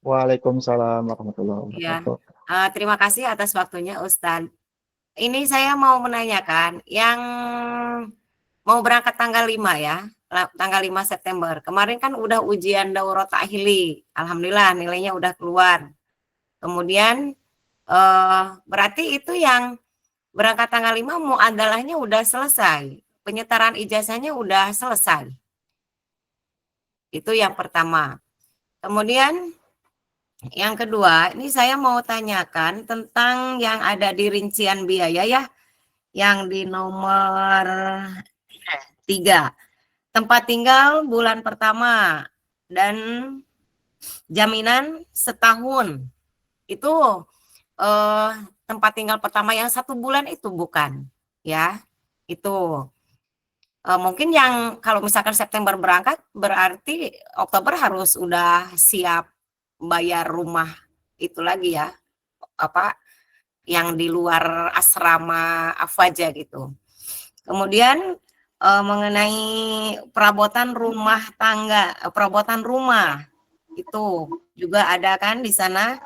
B: Waalaikumsalam warahmatullahi
G: Ya,
B: wabarakatuh.
G: terima kasih atas waktunya Ustadz. Ini saya mau menanyakan yang mau berangkat tanggal 5 ya, tanggal 5 September. Kemarin kan udah ujian Daurah Ta'hili. Alhamdulillah nilainya udah keluar. Kemudian berarti itu yang berangkat tanggal 5 muadalahnya udah selesai. Penyetaran ijazahnya udah selesai. Itu yang pertama. Kemudian yang kedua, ini saya mau tanyakan tentang yang ada di rincian biaya ya, yang di nomor 3. Tempat tinggal bulan pertama dan jaminan setahun. Itu tempat tinggal pertama yang 1 bulan itu bukan, ya. Itu mungkin yang kalau misalkan September berangkat berarti Oktober harus udah siap bayar rumah itu lagi ya, apa yang di luar asrama Afaja gitu. Kemudian mengenai perabotan rumah tangga, perabotan rumah itu juga ada kan di sana,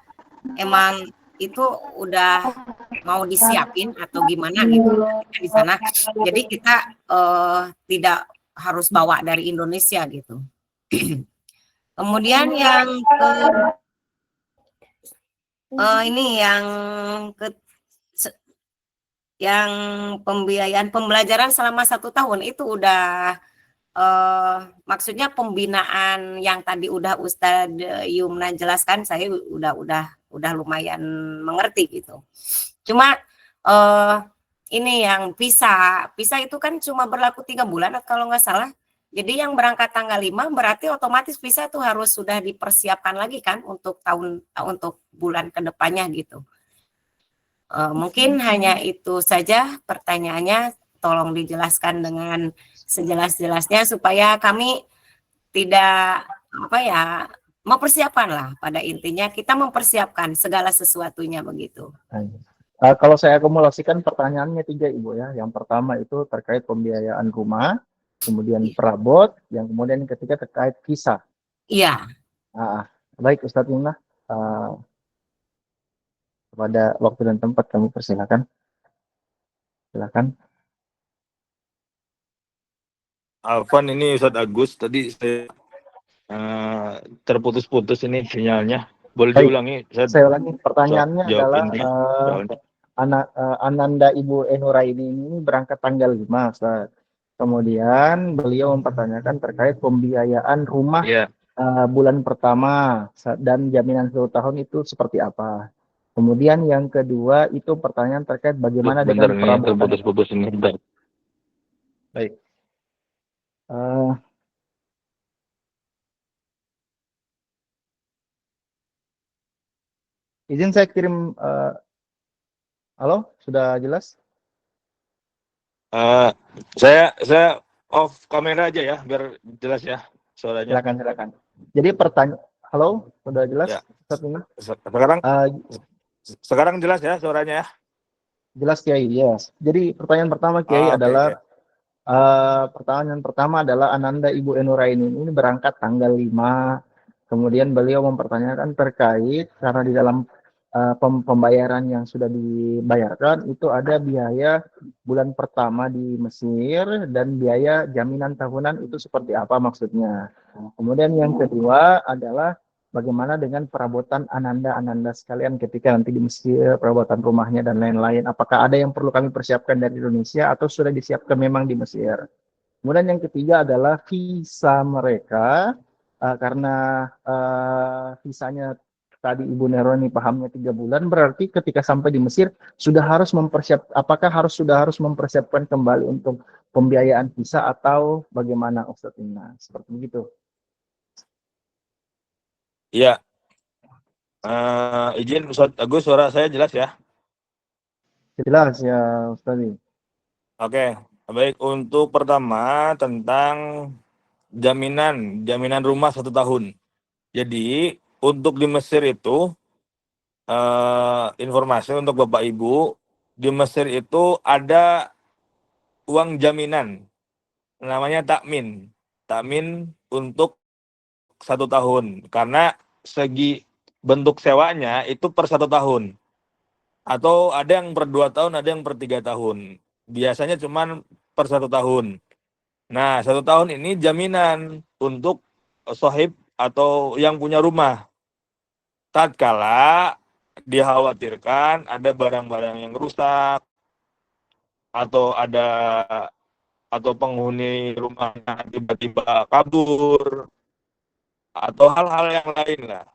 G: emang itu udah mau disiapin atau gimana gitu di sana. Jadi kita tidak harus bawa dari Indonesia gitu. Kemudian ini yang pembiayaan pembelajaran selama 1 tahun itu udah maksudnya pembinaan yang tadi udah Ustadz Yumna jelaskan, saya udah lumayan mengerti gitu. Cuma ini yang visa itu kan cuma berlaku 3 bulan kalau nggak salah. Jadi yang berangkat tanggal 5 berarti otomatis visa itu harus sudah dipersiapkan lagi kan untuk bulan kedepannya gitu. Mungkin hanya itu saja pertanyaannya, tolong dijelaskan dengan sejelas-jelasnya supaya kami tidak mempersiapkan lah, pada intinya kita mempersiapkan segala sesuatunya begitu.
B: Kalau saya akumulasikan pertanyaannya 3 Ibu ya. Yang pertama itu terkait pembiayaan rumah, kemudian perabot, yang kemudian yang ketiga terkait visa.
G: Iya.
B: Baik Ustadz Yumna, kepada waktu dan tempat kami persilakan. Silakan.
A: Alvan, ini Ustadz Agus, tadi saya terputus-putus ini sinyalnya. Boleh
B: Baik,
A: diulangi?
B: Saya ulangi. Pertanyaannya
A: jawab
B: adalah
A: intinya.
B: Ananda Ibu Nuraini ini berangkat tanggal 5, Ustaz. Kemudian beliau mempertanyakan terkait pembiayaan rumah bulan pertama dan jaminan 1 tahun itu seperti apa. Kemudian yang kedua itu pertanyaan terkait bagaimana dengan perabotan.
A: Terputus-putus ini. Bentar.
B: Baik. Izin saya kirim. Halo, sudah jelas?
A: Saya off kamera aja ya, biar jelas ya suaranya.
B: Silakan. Jadi halo, sudah jelas?
A: Ya.
B: Sekarang
A: sekarang jelas ya suaranya ya?
B: Jelas Kiai, yes. Jadi pertanyaan pertama Kiai adalah pertanyaan pertama adalah Ananda Ibu Nuraini ini berangkat tanggal 5. Kemudian beliau mempertanyakan terkait karena di dalam pembayaran yang sudah dibayarkan itu ada biaya bulan pertama di Mesir dan biaya jaminan tahunan itu seperti apa maksudnya. Kemudian yang kedua adalah bagaimana dengan perabotan Ananda sekalian ketika nanti di Mesir, perabotan rumahnya dan lain-lain. Apakah ada yang perlu kami persiapkan dari Indonesia atau sudah disiapkan memang di Mesir? Kemudian yang ketiga adalah visa mereka, karena visanya tadi Ibu Nuraini pahamnya 3 bulan, berarti ketika sampai di Mesir sudah harus apakah sudah harus mempersiapkan kembali untuk pembiayaan visa atau bagaimana Ustadz Inna? Seperti begitu.
A: Iya. Izin Ustadz Agus, suara saya jelas ya?
B: Jelas ya Ustadz.
A: Oke. Baik, untuk pertama tentang jaminan rumah 1 tahun. Jadi untuk di Mesir itu informasi untuk Bapak Ibu, di Mesir itu ada uang jaminan namanya takmin. Takmin untuk 1 tahun karena segi bentuk sewanya itu per 1 tahun. Atau ada yang per 2 tahun, ada yang per 3 tahun. Biasanya cuman per 1 tahun. Nah, 1 tahun ini jaminan untuk sohib atau yang punya rumah. Tatkala dikhawatirkan ada barang-barang yang rusak atau penghuni rumahnya tiba-tiba kabur atau hal-hal yang lain lah.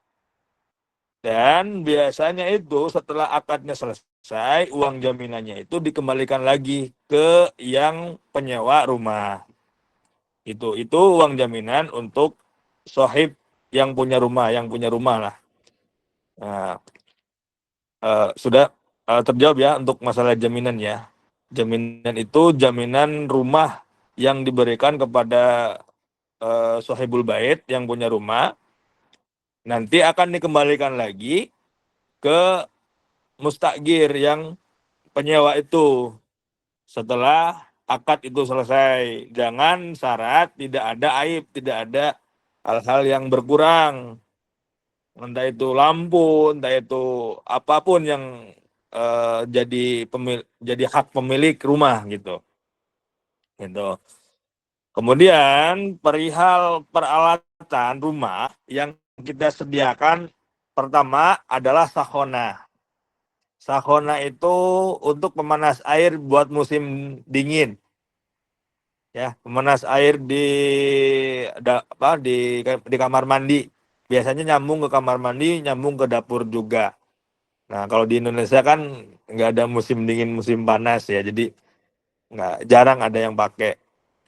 A: Dan biasanya itu setelah akadnya selesai, uang jaminannya itu dikembalikan lagi ke yang penyewa rumah. Itu uang jaminan untuk sohib yang punya rumah lah. Nah, sudah terjawab ya untuk masalah jaminan ya. Jaminan itu jaminan rumah yang diberikan kepada sohibul bait yang punya rumah, nanti akan dikembalikan lagi ke mustakir yang penyewa itu setelah akad itu selesai. Jangan syarat tidak ada aib, tidak ada hal-hal yang berkurang. Entah itu lampu, entah itu apapun yang jadi hak pemilik rumah gitu. Kemudian perihal peralatan rumah yang kita sediakan pertama adalah sahona. Sahona itu untuk pemanas air buat musim dingin. Ya, pemanas air di kamar mandi. Biasanya nyambung ke kamar mandi, nyambung ke dapur juga. Nah, kalau di Indonesia kan nggak ada musim dingin, musim panas ya, jadi jarang ada yang pakai.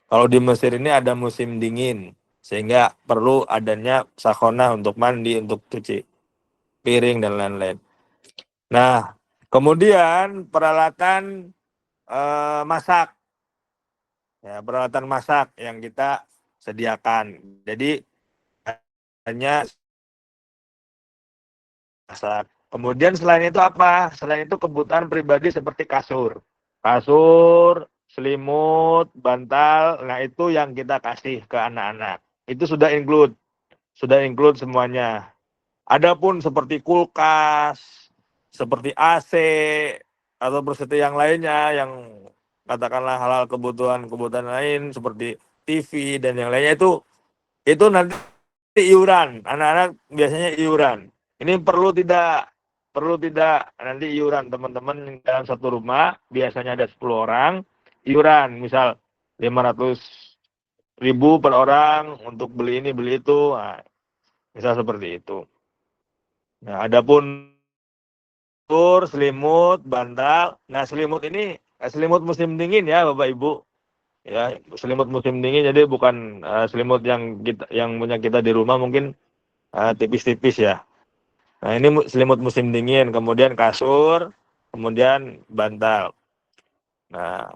A: Kalau di Mesir ini ada musim dingin, sehingga perlu adanya sakhona untuk mandi, untuk cuci piring dan lain-lain. Nah, kemudian peralatan masak, ya, peralatan masak yang kita sediakan. Jadi hanya masak. Kemudian selain itu apa? Selain itu kebutuhan pribadi seperti kasur, selimut, bantal. Nah, itu yang kita kasih ke anak-anak. Itu sudah include semuanya. Adapun seperti kulkas, seperti AC atau seperti yang lainnya yang katakanlah halal kebutuhan lain seperti TV dan yang lainnya itu nanti iuran. Anak-anak biasanya iuran. Ini perlu tidak nanti iuran teman-teman dalam satu rumah biasanya ada 10 orang, iuran misal 500.000 per orang untuk beli ini beli itu, nah, misal seperti itu. Nah, adapun selimut, bantal. Nah, selimut ini selimut musim dingin ya, Bapak Ibu. Ya, selimut musim dingin, jadi bukan selimut yang punya kita di rumah mungkin tipis-tipis ya. Nah, ini selimut musim dingin, kemudian kasur, kemudian bantal. Nah,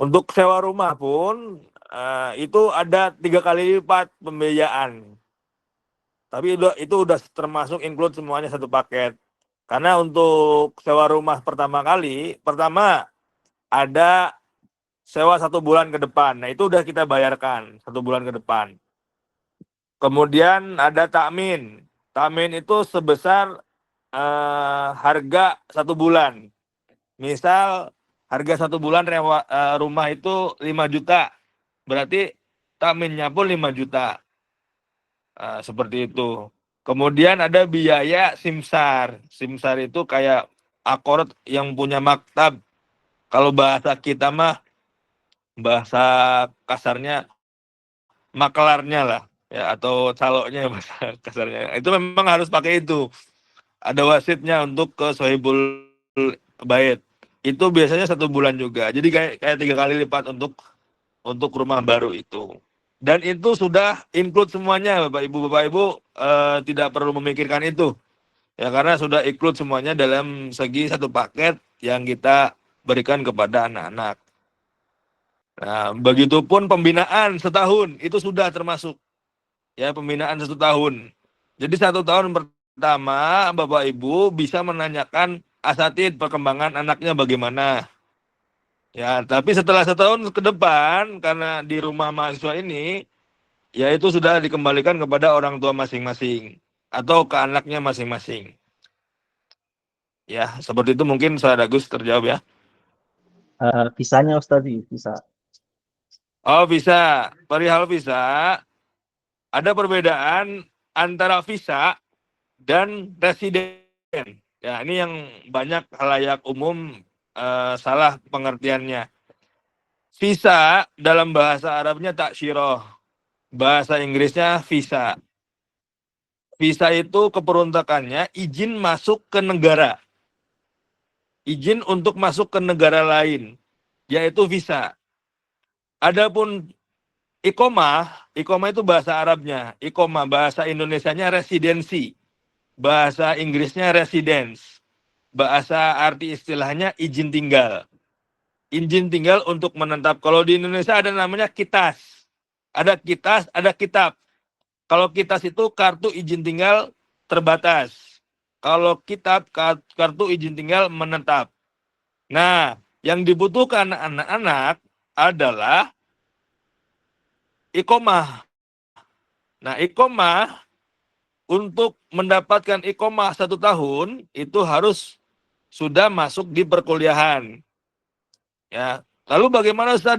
A: untuk sewa rumah pun itu ada 3 kali lipat pembiayaan. Tapi itu udah termasuk include semuanya satu paket. Karena untuk sewa rumah pertama ada sewa 1 bulan ke depan. Nah, itu udah kita bayarkan 1 bulan ke depan. Kemudian ada takmin. Takmin itu sebesar harga 1 bulan. Misal harga 1 bulan rumah itu 5 juta. Berarti takminnya pun 5 juta. Seperti itu. Kemudian ada biaya simsar. Simsar itu kayak akord yang punya maktab. Kalau bahasa kita mah, bahasa kasarnya makelarnya lah, ya, atau caloknya bahasa kasarnya. Itu memang harus pakai itu. Ada wasitnya untuk ke sohibul bait. Itu biasanya 1 bulan juga. Jadi kayak 3 kali lipat untuk rumah baru itu. Dan itu sudah include semuanya, Bapak Ibu tidak perlu memikirkan itu. Ya, karena sudah include semuanya dalam segi satu paket yang kita berikan kepada anak-anak. Nah, begitupun pembinaan setahun itu sudah termasuk ya pembinaan 1 tahun. Jadi 1 tahun pertama Bapak Ibu bisa menanyakan asatid perkembangan anaknya bagaimana. Ya, tapi setelah 1 tahun ke depan karena di rumah mahasiswa ini ya itu sudah dikembalikan kepada orang tua masing-masing atau ke anaknya masing-masing. Ya, seperti itu mungkin Saudara Agus terjawab ya.
B: Visanya Ustadz, visa.
A: Oh, bisa. Perihal visa, ada perbedaan antara visa dan residen. Ya, ini yang banyak khalayak umum salah pengertiannya. Visa dalam bahasa Arabnya taksyiroh, bahasa Inggrisnya visa. Visa itu keperuntukannya izin masuk ke negara. Izin untuk masuk ke negara lain, yaitu visa. Adapun iqomah itu bahasa Arabnya. Iqomah bahasa Indonesianya residensi. Bahasa Inggrisnya residence. Bahasa arti istilahnya izin tinggal. Izin tinggal untuk menetap. Kalau di Indonesia ada namanya kitas. Ada kitas, ada kitab. Kalau kitas itu kartu izin tinggal terbatas. Kalau kitab, kartu izin tinggal menetap. Nah, yang dibutuhkan anak-anak adalah iqomah. Nah, iqomah untuk mendapatkan iqomah 1 tahun itu harus sudah masuk di perkuliahan. Ya, lalu bagaimana Ustaz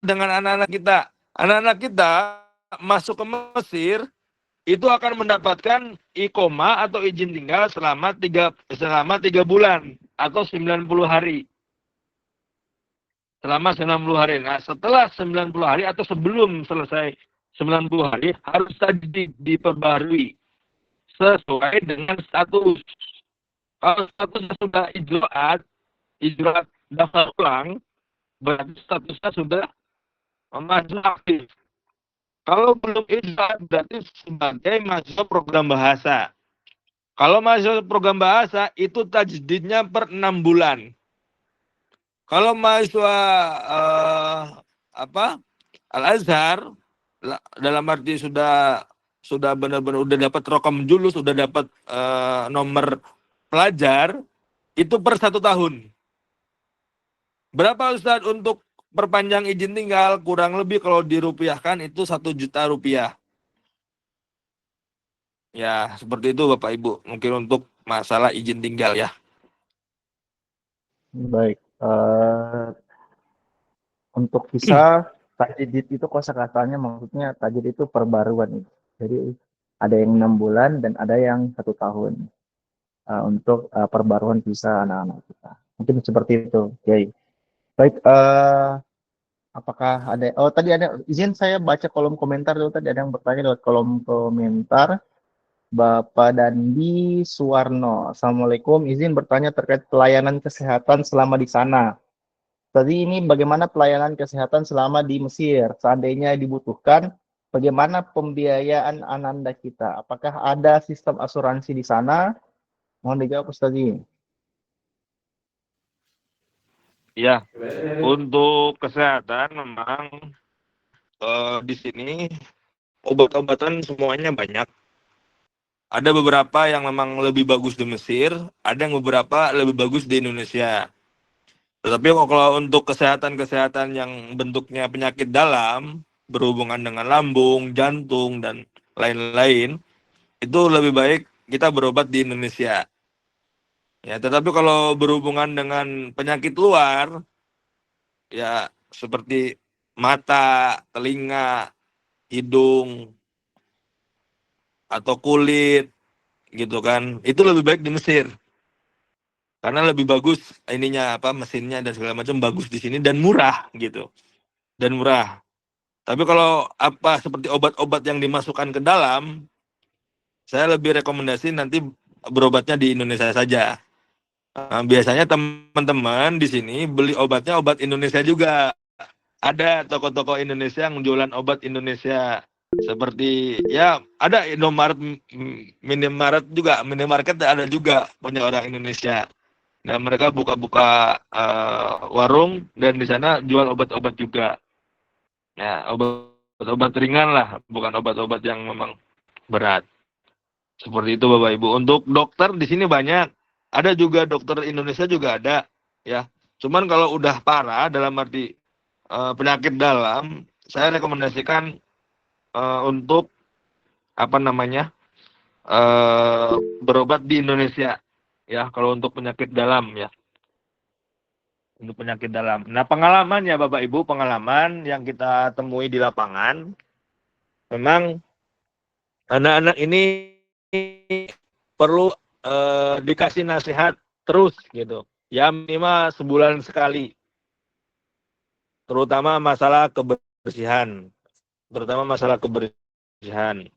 A: dengan anak-anak kita? Anak-anak kita masuk ke Mesir itu akan mendapatkan iqomah atau izin tinggal selama 3 bulan atau 90 hari. Selama 90 hari. Nah, setelah 90 hari atau sebelum selesai 90 hari harus tadi diperbarui sesuai dengan status. Kalau statusnya sudah ijraat daftar ulang, berarti statusnya sudah mahasiswa aktif. Kalau belum ijraat berarti sebagai mahasiswa program bahasa. Kalau mahasiswa program bahasa itu tajdidnya per 6 bulan. Kalau mahasiswa Al-Azhar dalam arti sudah benar-benar udah dapat rokam julus, sudah dapat nomor pelajar itu per 1 tahun. Berapa Ustaz untuk perpanjang izin tinggal? Kurang lebih kalau dirupiahkan itu 1 juta rupiah. Ya, seperti itu Bapak Ibu. Mungkin untuk masalah izin tinggal ya.
B: Baik. Untuk visa tajdid itu kosakatanya maksudnya tajdid itu perbaruan. Jadi ada yang 6 bulan dan ada yang 1 tahun untuk perbaruan visa anak-anak kita. Mungkin seperti itu. Oke. Baik. Apakah ada? Oh, tadi ada izin saya baca kolom komentar dulu. Tadi ada yang bertanya lewat kolom komentar. Bapak Dandi Suwarno. Assalamualaikum. Izin bertanya terkait pelayanan kesehatan selama di sana. Tadi ini bagaimana pelayanan kesehatan selama di Mesir? Seandainya dibutuhkan, bagaimana pembiayaan ananda kita? Apakah ada sistem asuransi di sana? Mohon dijawab Ustaz.
A: Ya, untuk kesehatan memang di sini obat-obatan semuanya banyak. Ada beberapa yang memang lebih bagus di Mesir, ada yang beberapa lebih bagus di Indonesia. Tetapi kalau untuk kesehatan yang bentuknya penyakit dalam, berhubungan dengan lambung, jantung, dan lain-lain, itu lebih baik kita berobat di Indonesia. Ya, tetapi kalau berhubungan dengan penyakit luar, ya seperti mata, telinga, hidung, atau kulit, gitu kan, itu lebih baik di Mesir. Karena lebih bagus mesinnya dan segala macam bagus di sini dan murah gitu. Dan murah. Tapi kalau seperti obat-obat yang dimasukkan ke dalam, saya lebih rekomendasi nanti berobatnya di Indonesia saja. Biasanya teman-teman di sini beli obatnya obat Indonesia juga. Ada toko-toko Indonesia yang jualan obat Indonesia. Seperti ya ada Indomaret, minimarket ada juga punya orang Indonesia. Nah, mereka buka-buka warung dan di sana jual obat-obat juga. Ya, obat-obat ringan lah, bukan obat-obat yang memang berat. Seperti itu Bapak Ibu. Untuk dokter di sini banyak. Ada juga dokter Indonesia juga ada, ya. Cuman kalau udah parah dalam arti penyakit dalam, saya rekomendasikan untuk apa namanya? Berobat di Indonesia, ya, kalau untuk penyakit dalam, ya. Untuk penyakit dalam. Nah, pengalaman ya Bapak Ibu, pengalaman yang kita temui di lapangan, memang anak-anak ini perlu dikasih nasihat terus gitu. Ya minimal sebulan sekali. Terutama masalah kebersihan. Terutama masalah kebersihan.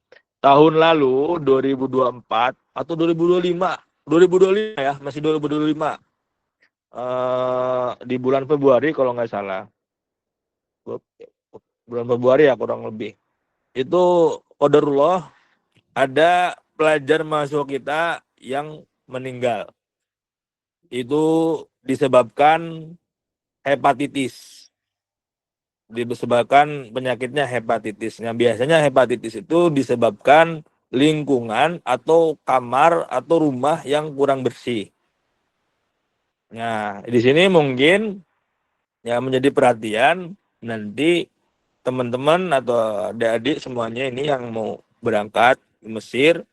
A: Tahun lalu 2024 atau 2025, 2025 ya, masih 2025. Di bulan Februari kalau nggak salah. Bulan Februari ya kurang lebih. Itu qadarullah ada pelajar mahasiswa kita yang meninggal. Itu disebabkan hepatitis. Disebabkan penyakitnya hepatitis. Nah, biasanya hepatitis itu disebabkan lingkungan atau kamar atau rumah yang kurang bersih. Nah, di sini mungkin ya menjadi perhatian nanti teman-teman atau adik-adik semuanya ini yang mau berangkat ke Mesir,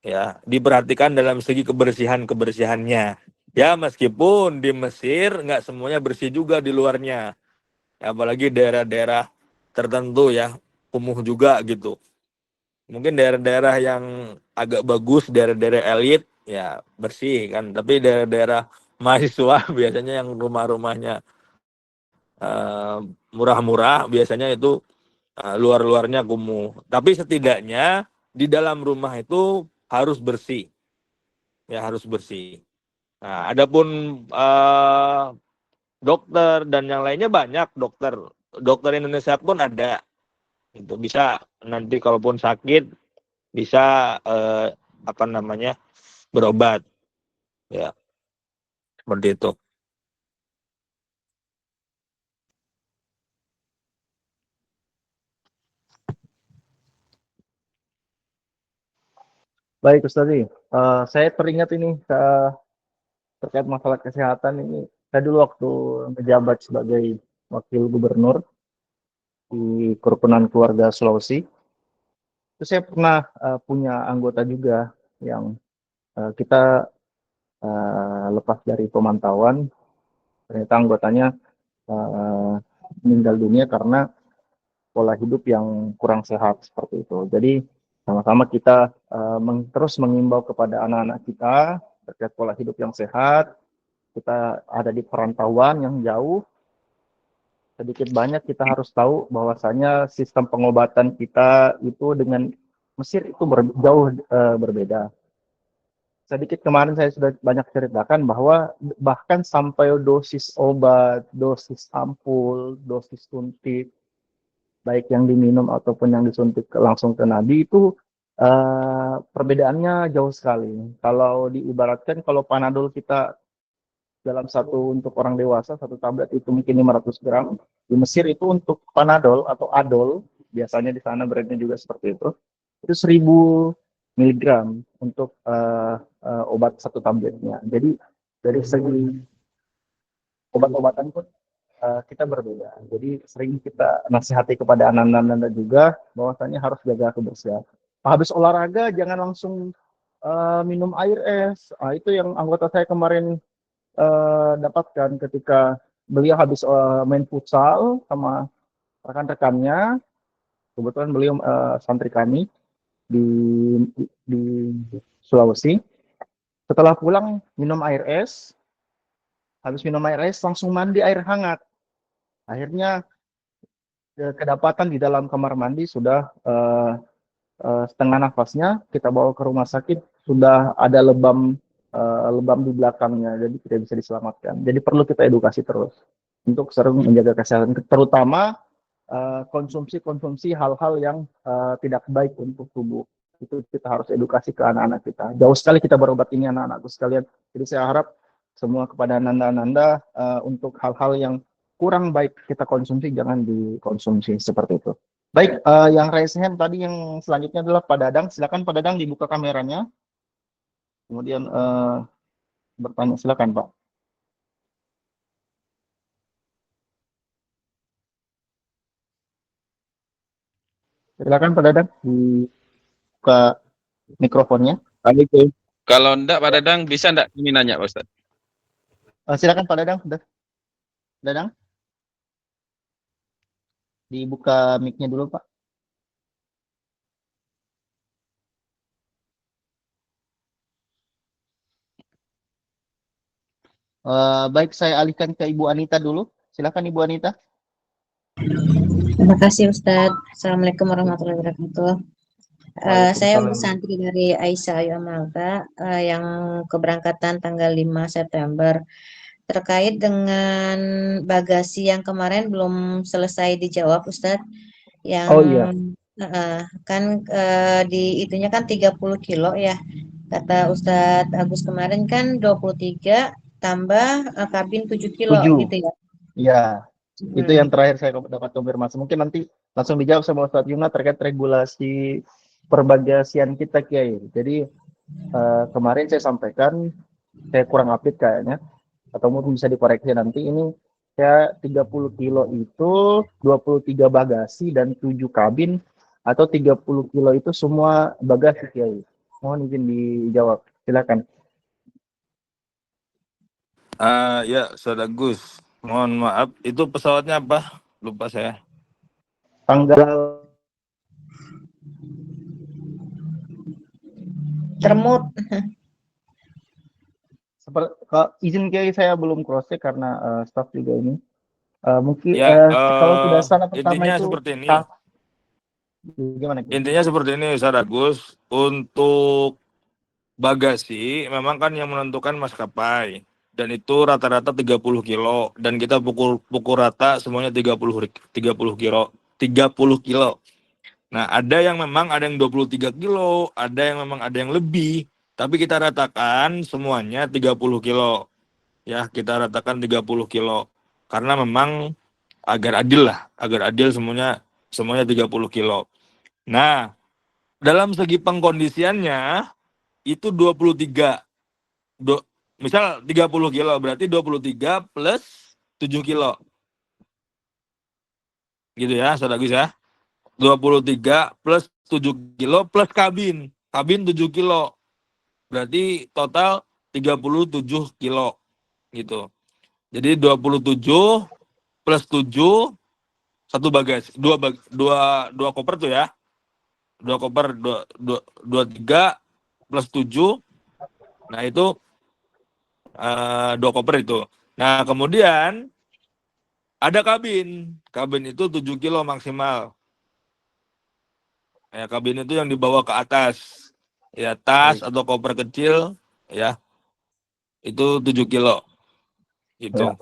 A: ya diperhatikan dalam segi kebersihannya. Ya meskipun di Mesir nggak semuanya bersih juga di luarnya, ya, apalagi daerah-daerah tertentu ya kumuh juga gitu. Mungkin daerah-daerah yang agak bagus, daerah-daerah elit ya bersih kan, tapi daerah-daerah mahasiswa biasanya yang rumah-rumahnya murah-murah biasanya itu luar-luarnya kumuh. Tapi setidaknya di dalam rumah itu harus bersih. Ya, harus bersih. Nah, adapun dokter dan yang lainnya banyak dokter. Dokter Indonesia pun ada. Itu bisa nanti kalaupun sakit bisa apa namanya? Berobat. Ya, seperti itu.
B: Baik Ustazi, saya teringat ini terkait masalah kesehatan ini. Saya dulu waktu menjabat sebagai wakil gubernur di Kerukunan Keluarga Sulawesi, itu saya pernah punya anggota juga yang kita lepas dari pemantauan, ternyata anggotanya meninggal dunia karena pola hidup yang kurang sehat seperti itu. Jadi sama-sama kita terus mengimbau kepada anak-anak kita terkait pola hidup yang sehat. Kita ada di perantauan yang jauh, sedikit banyak kita harus tahu bahwasanya sistem pengobatan kita itu dengan Mesir itu jauh berbeda. Sedikit kemarin saya sudah banyak ceritakan bahwa bahkan sampai dosis obat, dosis ampul, dosis suntik, baik yang diminum ataupun yang disuntik langsung ke nadi itu perbedaannya jauh sekali. Kalau diibaratkan kalau Panadol kita dalam satu untuk orang dewasa, satu tablet itu mungkin 500 gram. Di Mesir itu untuk Panadol atau Adol, biasanya di sana brandnya juga seperti itu 1000 miligram untuk obat satu tabletnya. Jadi dari segi obat-obatan pun kita berbeda. Jadi sering kita nasihati kepada anak-anak juga bahwasanya harus jaga kebersihan. Habis olahraga jangan langsung minum air es. Itu yang anggota saya kemarin dapatkan ketika beliau habis main futsal sama rekan-rekannya. Kebetulan beliau santri kami di Sulawesi. Setelah pulang minum air es, habis minum air es langsung mandi air hangat. Akhirnya kedapatan di dalam kamar mandi sudah setengah nafasnya, kita bawa ke rumah sakit sudah ada lebam di belakangnya, jadi tidak bisa diselamatkan. Jadi perlu kita edukasi terus untuk sering menjaga kesehatan, terutama konsumsi hal-hal yang tidak baik untuk tubuh. Itu kita harus edukasi ke anak-anak kita. Jauh sekali kita berobat ini anak-anakku sekalian. Jadi saya harap semua kepada Ananda-Ananda untuk hal-hal yang kurang baik kita konsumsi jangan dikonsumsi seperti itu. Baik, yang raise hand tadi yang selanjutnya adalah Pak Dadang. Silakan Pak Dadang dibuka kameranya. Kemudian bertanya, silakan Pak. Silakan Pak Dadang dibuka mikrofonnya.
F: Kalau enggak Pak Dadang bisa enggak ini nanya Pak Ustadz?
B: Silakan Pak Dadang, Dadang. Dibuka mic-nya dulu Pak. Baik, saya alihkan ke Ibu Anita dulu. Silakan Ibu Anita.
H: Terima kasih Ustadz. Assalamualaikum warahmatullahi wabarakatuh. Saya
B: Waalaikumsalam.
H: santri dari Aisyah Ayu Amalta yang keberangkatan tanggal 5 September. Terkait dengan bagasi yang kemarin belum selesai dijawab Ustadz. Yang
B: Oh iya.
H: kan di itunya kan 30 kilo ya. Kata Ustadz Agus kemarin kan 23 tambah kabin 7 kilo
B: 7.
H: gitu ya.
B: Ya, itu yang terakhir saya dapat konfirmasi. Mungkin nanti langsung dijawab sama Ustadz Yuna terkait regulasi perbagasian kita Kiai. Jadi kemarin saya sampaikan, saya kurang update kayaknya, atau mungkin bisa dikoreksi nanti. Ini saya 30 kilo itu 23 bagasi dan 7 kabin, atau 30 kilo itu semua bagasi Kiai. Mohon izin dijawab. Silakan.
A: Ya, Saudara Gus. Mohon maaf, itu pesawatnya apa? Lupa saya.
B: Tanggal
H: Termut.
B: izin Kiai saya belum cross check karena staff juga ini. Mungkin
A: Ya,
B: kalau tidak salah pertama
A: intinya
B: itu
A: seperti ini.
B: Gimana Kiai?
A: Intinya seperti ini, Saudara Gus. Untuk bagasi, memang kan yang menentukan maskapai. Dan itu rata-rata 30 kilo. Dan kita pukul rata semuanya 30 kilo. 30 kilo. Nah, ada yang memang ada yang 23 kilo, ada yang memang ada yang lebih. Tapi kita ratakan semuanya 30 kilo. Ya, kita ratakan 30 kilo. Karena memang agar adil lah. Agar adil semuanya 30 kilo. Nah, dalam segi pengkondisiannya, itu 23. Misal 30 kilo, berarti 23 plus 7 kilo. Gitu ya, Saudara Gus ya. 23 plus 7 kilo plus kabin. Kabin 7 kilo. Berarti total 37 kilo. Gitu. Jadi 27 plus 7, satu bagasi. Dua koper tuh ya. Dua koper, 23 plus 7. Nah itu 2 koper itu. Nah kemudian ada kabin. Kabin itu 7 kilo maksimal. Ya, kabin itu yang dibawa ke atas. Ya, tas atau koper kecil, ya. Itu 7 kilo. Gitu.
B: Ya.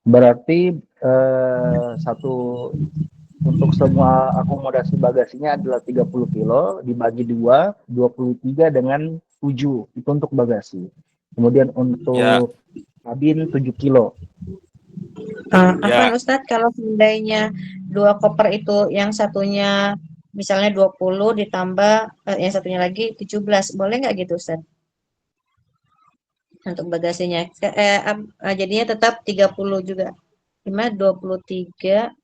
B: Berarti untuk semua akomodasi bagasinya adalah 30 kilo, dibagi 2, 23 dengan 7. Itu untuk bagasi. Kemudian untuk kabin 7 kilo.
H: Afwan Ustadz, kalau seandainya 2 koper itu yang satunya misalnya 20 ditambah yang satunya lagi 17, boleh nggak gitu Ustadz? Untuk bagasinya. Jadinya tetap 30 juga. Gimana 23?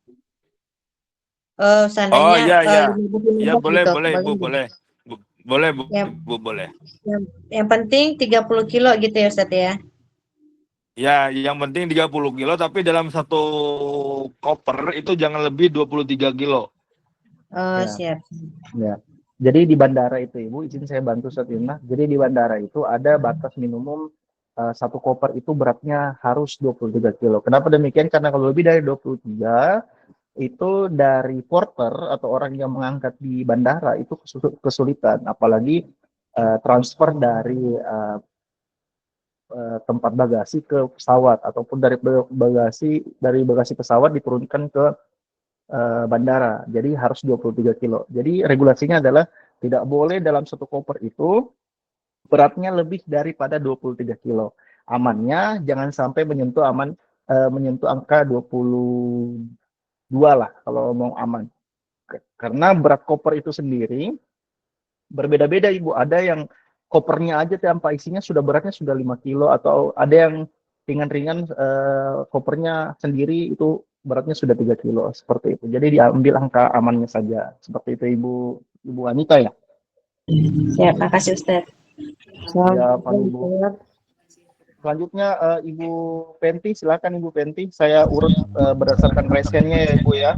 H: Seandainya
A: iya.
H: 50
A: Ya, boleh,
H: gitu,
A: boleh, Bu, boleh. Boleh, Bu, Bu, boleh.
H: Yang penting 30 kilo gitu ya Ustadz ya?
A: Ya, yang penting 30 kilo, tapi dalam satu koper itu jangan lebih 23 kilo.
H: Oh,
B: Ya.
H: siap.
B: Ya. Jadi di bandara itu, Ibu, izin saya bantu Ustadz Yuna. Jadi di bandara itu ada batas minimum satu koper itu beratnya harus 23 kilo. Kenapa demikian? Karena kalau lebih dari 23, itu dari porter atau orang yang mengangkat di bandara itu kesulitan. Apalagi transfer dari tempat bagasi ke pesawat, ataupun dari bagasi pesawat diturunkan ke bandara. Jadi harus 23 kilo. Jadi regulasinya adalah tidak boleh dalam satu koper itu beratnya lebih daripada 23 kilo. amannya jangan sampai menyentuh angka 22 lah kalau mau aman. Karena berat koper itu sendiri berbeda-beda Ibu. Ada yang kopernya aja tanpa isinya beratnya sudah 5 kilo, atau ada yang ringan-ringan kopernya sendiri itu beratnya sudah 3 kilo, seperti itu. Jadi diambil angka amannya saja. Seperti itu Ibu Anita ya.
H: Siap, makasih Ustadz.
B: Ya, Pak Ibu. Selanjutnya Ibu Penti, silakan Ibu Penti. Saya urut berdasarkan resennya ya Ibu ya.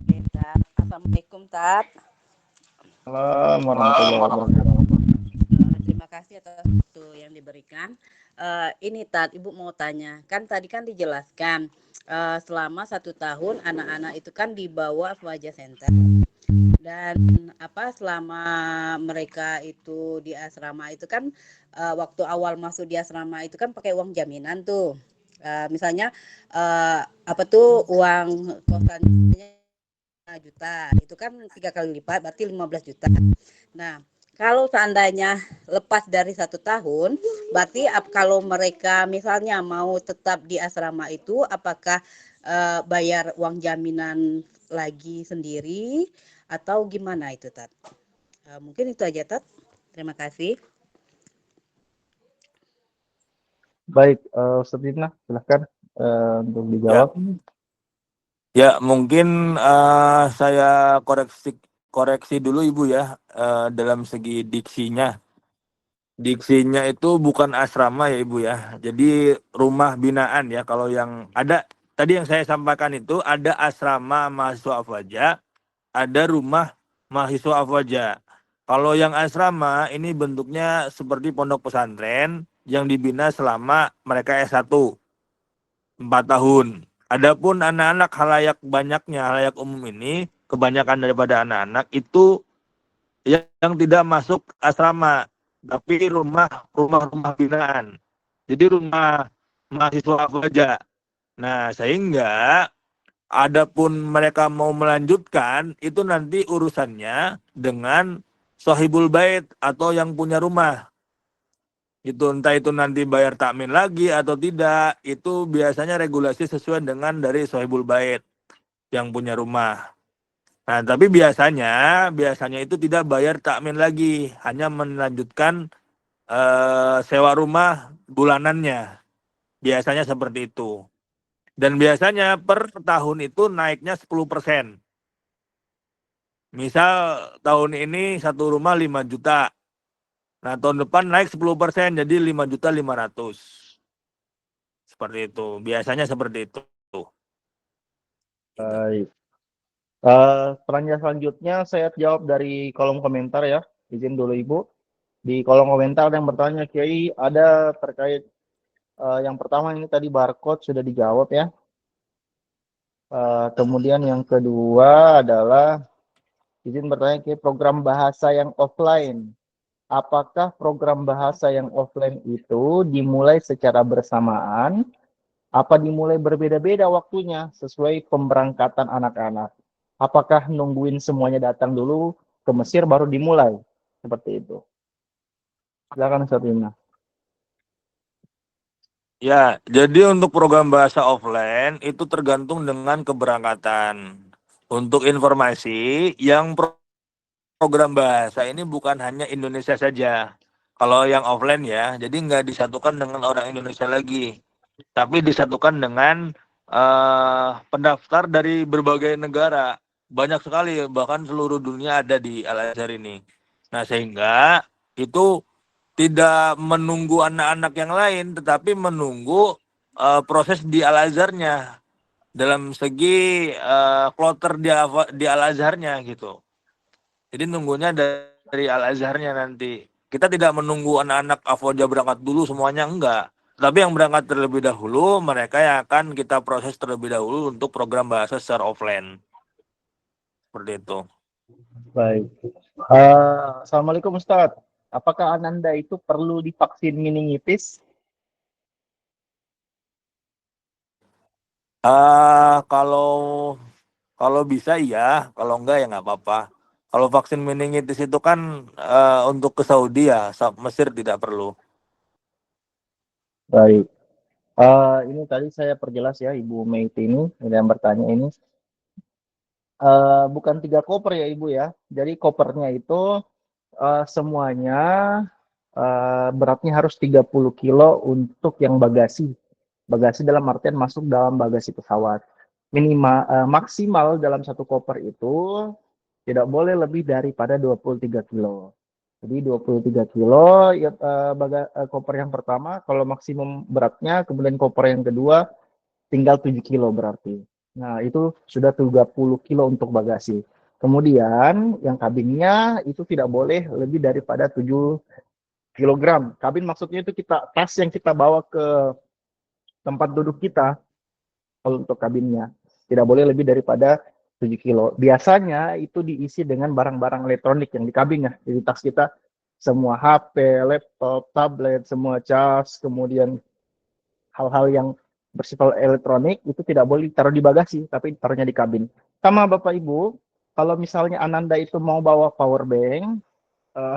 I: Oke, Tat. Assalamualaikum, Tat.
B: Assalamualaikum warahmatullahi wabarakatuh.
I: Terima kasih atas waktu yang diberikan. Ini Tat, Ibu mau tanya. Kan tadi kan dijelaskan selama 1 tahun anak-anak itu kan dibawa Wajah Center. Dan selama mereka itu di asrama itu kan waktu awal masuk di asrama itu kan pakai uang jaminan tuh. Misalnya uang kosannya 5 juta, itu kan 3 kali lipat, berarti 15 juta. Nah, kalau seandainya lepas dari 1 tahun, berarti kalau mereka misalnya mau tetap di asrama itu, apakah bayar uang jaminan lagi sendiri atau gimana itu, Tat? Mungkin itu aja, Tat. Terima kasih.
B: Baik, Ustaz Ibna, silahkan untuk dijawab.
A: Ya, mungkin saya koreksi dulu Ibu ya, dalam segi diksinya. Diksinya itu bukan asrama ya Ibu ya. Jadi rumah binaan ya. Kalau yang ada tadi yang saya sampaikan itu ada asrama mahasiswa Al-Faja, ada rumah mahasiswa Al-Faja. Kalau yang asrama ini bentuknya seperti pondok pesantren yang dibina selama mereka S1 4 tahun. Adapun anak-anak halayak umum ini, kebanyakan daripada anak-anak itu yang tidak masuk asrama, tapi rumah binaan. Jadi rumah mahasiswa saja. Nah, sehingga adapun mereka mau melanjutkan, itu nanti urusannya dengan sahibul bait atau yang punya rumah. Itu entah itu nanti bayar takmin lagi atau tidak, itu biasanya regulasi sesuai dengan dari sahibul bait yang punya rumah. Nah, tapi biasanya itu tidak bayar takmin lagi, hanya melanjutkan sewa rumah bulanannya. Biasanya seperti itu. Dan biasanya per tahun itu naiknya 10%. Misal tahun ini satu rumah 5 juta. Nah, tahun depan naik 10%, jadi 5.500.000. Seperti itu. Biasanya seperti itu.
B: Baik. Pertanyaan selanjutnya saya jawab dari kolom komentar ya. Izin dulu Ibu. Di kolom komentar yang bertanya, Kiai, ada terkait yang pertama ini tadi barcode sudah dijawab ya. Kemudian yang kedua adalah izin bertanya, Kiai, program bahasa yang offline. Apakah program bahasa yang offline itu dimulai secara bersamaan? Apa dimulai berbeda-beda waktunya sesuai pemberangkatan anak-anak? Apakah nungguin semuanya datang dulu ke Mesir baru dimulai? Seperti itu. Silakan Ustaz Ibna.
A: Ya, jadi untuk program bahasa offline itu tergantung dengan keberangkatan. Untuk informasi, yang program bahasa ini bukan hanya Indonesia saja. Kalau yang offline ya, jadi nggak disatukan dengan orang Indonesia lagi, tapi disatukan dengan pendaftar dari berbagai negara. Banyak sekali, bahkan seluruh dunia ada di Al-Azhar ini. Nah, sehingga itu tidak menunggu anak-anak yang lain, tetapi menunggu proses di Al-Azharnya dalam segi kloter di Al-Azharnya gitu. Jadi nunggunya dari Al-Azharnya nanti. Kita tidak menunggu anak-anak Avoja berangkat dulu semuanya, enggak. Tapi yang berangkat terlebih dahulu, mereka yang akan kita proses terlebih dahulu untuk program bahasa secara offline. Seperti itu.
B: Baik. Assalamualaikum Ustaz. Apakah Ananda itu perlu divaksin meningitis?
A: Kalau bisa iya, kalau enggak ya nggak apa-apa. Kalau vaksin meningitis itu kan untuk ke Saudi ya, Mesir tidak perlu.
B: Baik. Ini tadi saya perjelas ya, Ibu Meiti ini yang bertanya ini. Bukan 3 koper ya Ibu ya. Jadi kopernya itu semuanya beratnya harus 30 kilo untuk yang bagasi. Bagasi dalam artian masuk dalam bagasi pesawat. Maksimal dalam satu koper itu tidak boleh lebih daripada 23 kilo. Jadi 23 kilo ya, koper yang pertama kalau maksimum beratnya, kemudian koper yang kedua tinggal 7 kilo berarti. Nah, itu sudah 30 kilo untuk bagasi. Kemudian yang kabinnya itu tidak boleh lebih daripada 7 kilogram. Kabin maksudnya itu tas yang kita bawa ke tempat duduk kita kalau untuk kabinnya. Tidak boleh lebih daripada 7 kilo. Biasanya itu diisi dengan barang-barang elektronik yang di kabin ya. Jadi tas kita semua HP, laptop, tablet, semua cas, kemudian hal-hal yang bersifat elektronik itu tidak boleh ditaruh di bagasi, tapi taruhnya di kabin. Sama Bapak Ibu, kalau misalnya Ananda itu mau bawa power bank,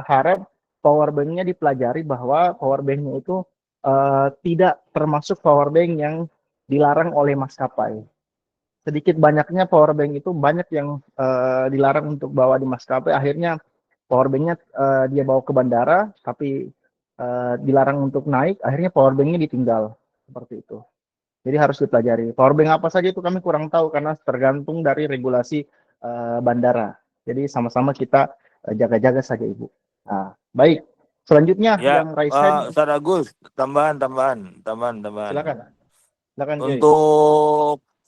B: harap power bank-nya dipelajari bahwa power bank-nya itu tidak termasuk power bank yang dilarang oleh maskapai. Sedikit banyaknya power bank itu banyak yang dilarang untuk bawa di maskapai, akhirnya power bank-nya dia bawa ke bandara, tapi dilarang untuk naik, akhirnya power bank-nya ditinggal, seperti itu. Jadi harus dipelajari. Power bank apa saja itu kami kurang tahu karena tergantung dari regulasi bandara. Jadi sama-sama kita jaga-jaga saja Ibu. Nah, baik. Selanjutnya
A: Ya,
B: yang raise hand.
A: Ustaz Agus, tambahan.
B: Silakan. Silakan Kiai.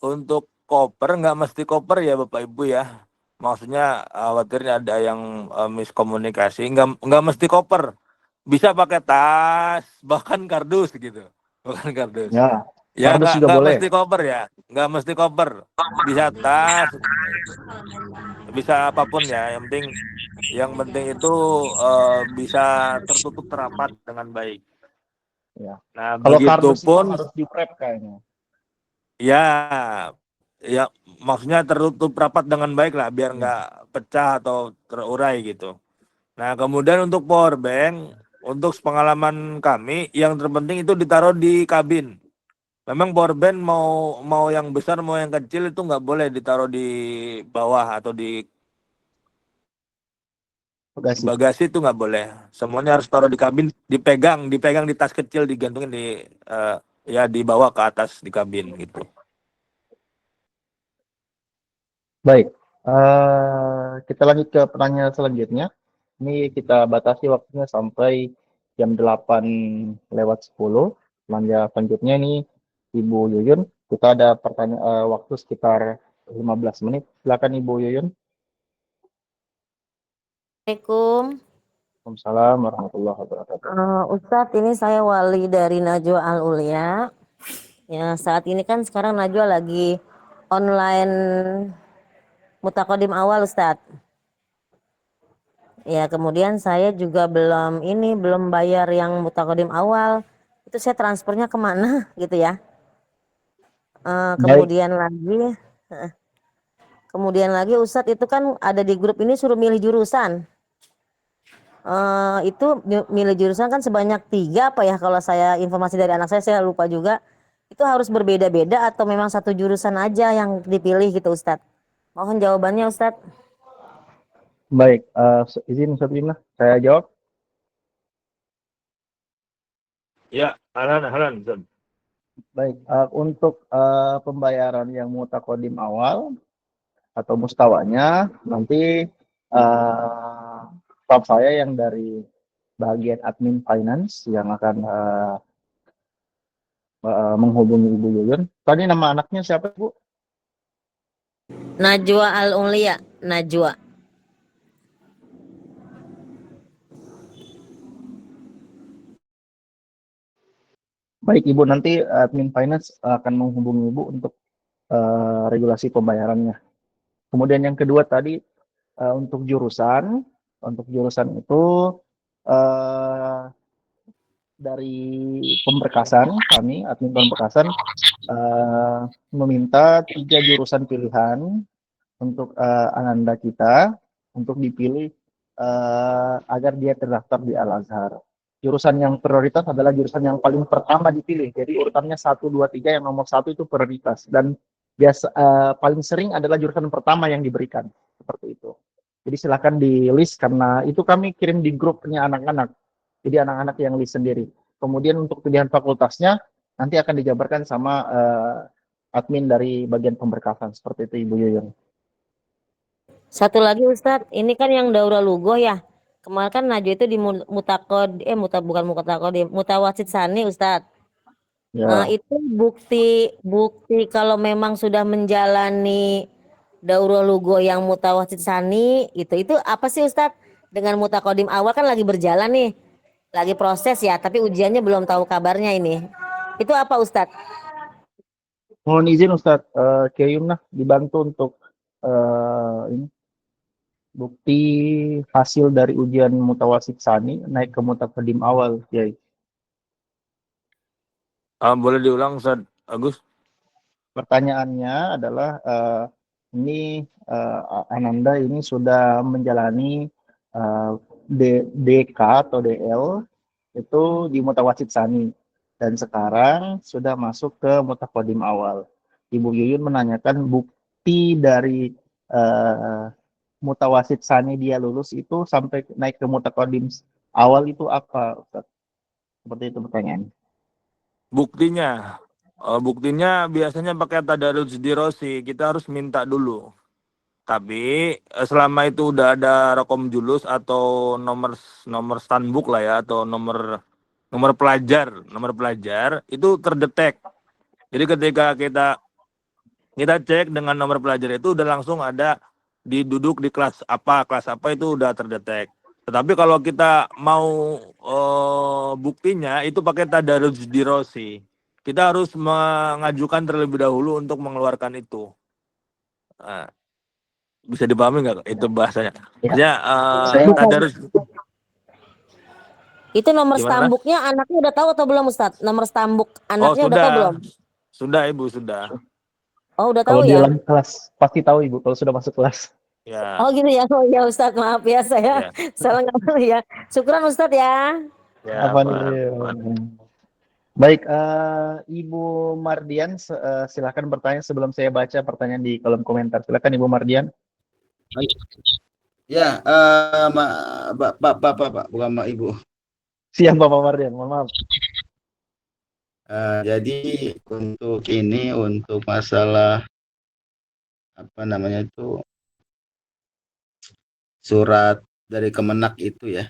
A: Untuk koper nggak mesti koper ya Bapak Ibu ya. Maksudnya khawatirnya ada yang miskomunikasi. Nggak mesti koper. Bisa pakai tas, bahkan kardus gitu. Bahkan kardus.
B: Ya,
A: Ya
B: kardus juga
A: nggak
B: boleh.
A: mesti koper ya. Nggak mesti koper. Bisa tas, bisa apapun ya. Yang penting itu bisa tertutup rapat dengan baik.
B: Ya.
A: Nah,
B: Kalau kardus itu
A: begitupun
B: harus di-prep kayaknya.
A: ya, ya maksudnya tertutup rapat dengan baik lah, biar nggak pecah atau terurai gitu. Nah, kemudian untuk power bank, untuk pengalaman kami, yang terpenting itu ditaruh di kabin. Memang power bank mau yang besar mau yang kecil itu nggak boleh ditaruh di bawah atau di bagasi itu nggak boleh. Semuanya harus taruh di kabin, dipegang di tas kecil, digantungin ya dibawa ke atas di kabin gitu.
B: Baik. Kita lanjut ke pertanyaan selanjutnya. Ini kita batasi waktunya sampai jam 8:10. Selanjutnya ini Ibu Yuyun. Kita ada pertanyaan waktu sekitar 15 menit. Silakan Ibu Yuyun.
H: Assalamualaikum.
B: Waalaikumsalam warahmatullahi wabarakatuh.
H: Ustadz, ini saya Wali dari Najwa Al Ulia. Ya, saat ini kan sekarang Najwa lagi online mutakodim awal Ustadz. Ya, kemudian saya juga belum bayar yang mutakodim awal. Itu saya transfernya kemana gitu ya. Kemudian lagi Ustadz, itu kan ada di grup ini suruh milih jurusan. Itu milih jurusan kan sebanyak 3 apa ya, kalau saya informasi dari anak saya lupa juga. Itu harus berbeda-beda atau memang satu jurusan aja yang dipilih gitu Ustadz? Mohon jawabannya Ustadz.
B: Baik, izin Ustadz Bima, saya jawab.
A: Ya, halan.
B: Baik, untuk pembayaran yang mutakodim awal atau mustawanya, nanti staff saya yang dari bagian admin finance yang akan menghubungi Ibu Yuyun. Tadi nama anaknya siapa Bu?
H: Najwa Al Ulia, Najwa.
B: Baik Ibu, nanti admin finance akan menghubungi Ibu untuk regulasi pembayarannya. Kemudian yang kedua tadi untuk jurusan itu dari pemberkasan, kami admin pemberkasan meminta 3 jurusan pilihan untuk Ananda kita untuk dipilih agar dia terdaftar di Al Azhar. jurusan yang prioritas adalah jurusan yang paling pertama dipilih. Jadi urutannya 1, 2, 3, yang nomor 1 itu prioritas. Dan paling sering adalah jurusan pertama yang diberikan. Seperti itu. Jadi silakan di list, karena itu kami kirim di grupnya anak-anak. Jadi anak-anak yang list sendiri. Kemudian untuk pilihan fakultasnya, nanti akan dijabarkan sama admin dari bagian pemberkasan. Seperti itu Ibu Yuyun.
H: Satu lagi Ustadz, ini kan yang Daura Lugo ya. Kemarin kan Najwa itu di bukan Mutawasit Sani Ustadz.
B: Ya.
H: Itu bukti kalau memang sudah menjalani Daura Lugo yang Mutawasit Sani itu apa sih Ustadz? Dengan Mutakodim awal kan lagi berjalan nih. Lagi proses ya, tapi ujiannya belum tahu kabarnya ini. Itu apa Ustadz?
B: Mohon izin Ustadz, Kiai Yumnah dibantu untuk ini bukti hasil dari ujian Mutawasit Sani naik ke Mutakodim awal, Kiai.
A: Boleh diulang Ustaz Agus?
B: Pertanyaannya adalah ini Ananda ini sudah menjalani DK atau DL itu di Mutawasit Sani dan sekarang sudah masuk ke Mutakodim awal. Ibu Yuyun menanyakan bukti dari Mutawasit Sani dia lulus itu sampai naik ke Mutakodim awal itu apa, Ustaz? Seperti itu pertanyaannya.
A: Buktinya biasanya pakai tadarus dirosi, kita harus minta dulu. Tapi selama itu udah ada rekom julus atau nomor standbook lah ya, atau nomor pelajar itu terdetek. Jadi ketika kita cek dengan nomor pelajar itu udah langsung ada duduk di kelas apa itu udah terdetek. Tetapi kalau kita mau buktinya itu pakai tadarus dirosi. Kita harus mengajukan terlebih dahulu untuk mengeluarkan itu. Nah, bisa dipahami nggak itu bahasanya? Maksudnya tadarus.
H: Itu nomor
A: Gimana?
H: stambuknya anaknya udah tahu atau belum Ustadz? Nomor stambuk anaknya udah tahu belum?
A: Sudah Ibu, sudah.
H: Oh udah
B: Kalau
H: tahu
B: di
H: ya?
B: dalam kelas pasti tahu Ibu kalau sudah masuk kelas.
A: Ya.
H: Oh gitu ya. Oh ya Ustadz, maaf ya saya salah ngambil ya. Syukran Ustadz ya.
A: Ya,
B: Apa nih? Baik, Ibu Mardian, silakan bertanya sebelum saya baca pertanyaan di kolom komentar. Silakan Ibu Mardian.
J: Ya, Pak, bukan Mbak Ibu.
B: Siap Bapak Mardian, mohon maaf.
J: Jadi untuk masalah apa namanya itu surat dari Kemenak itu ya.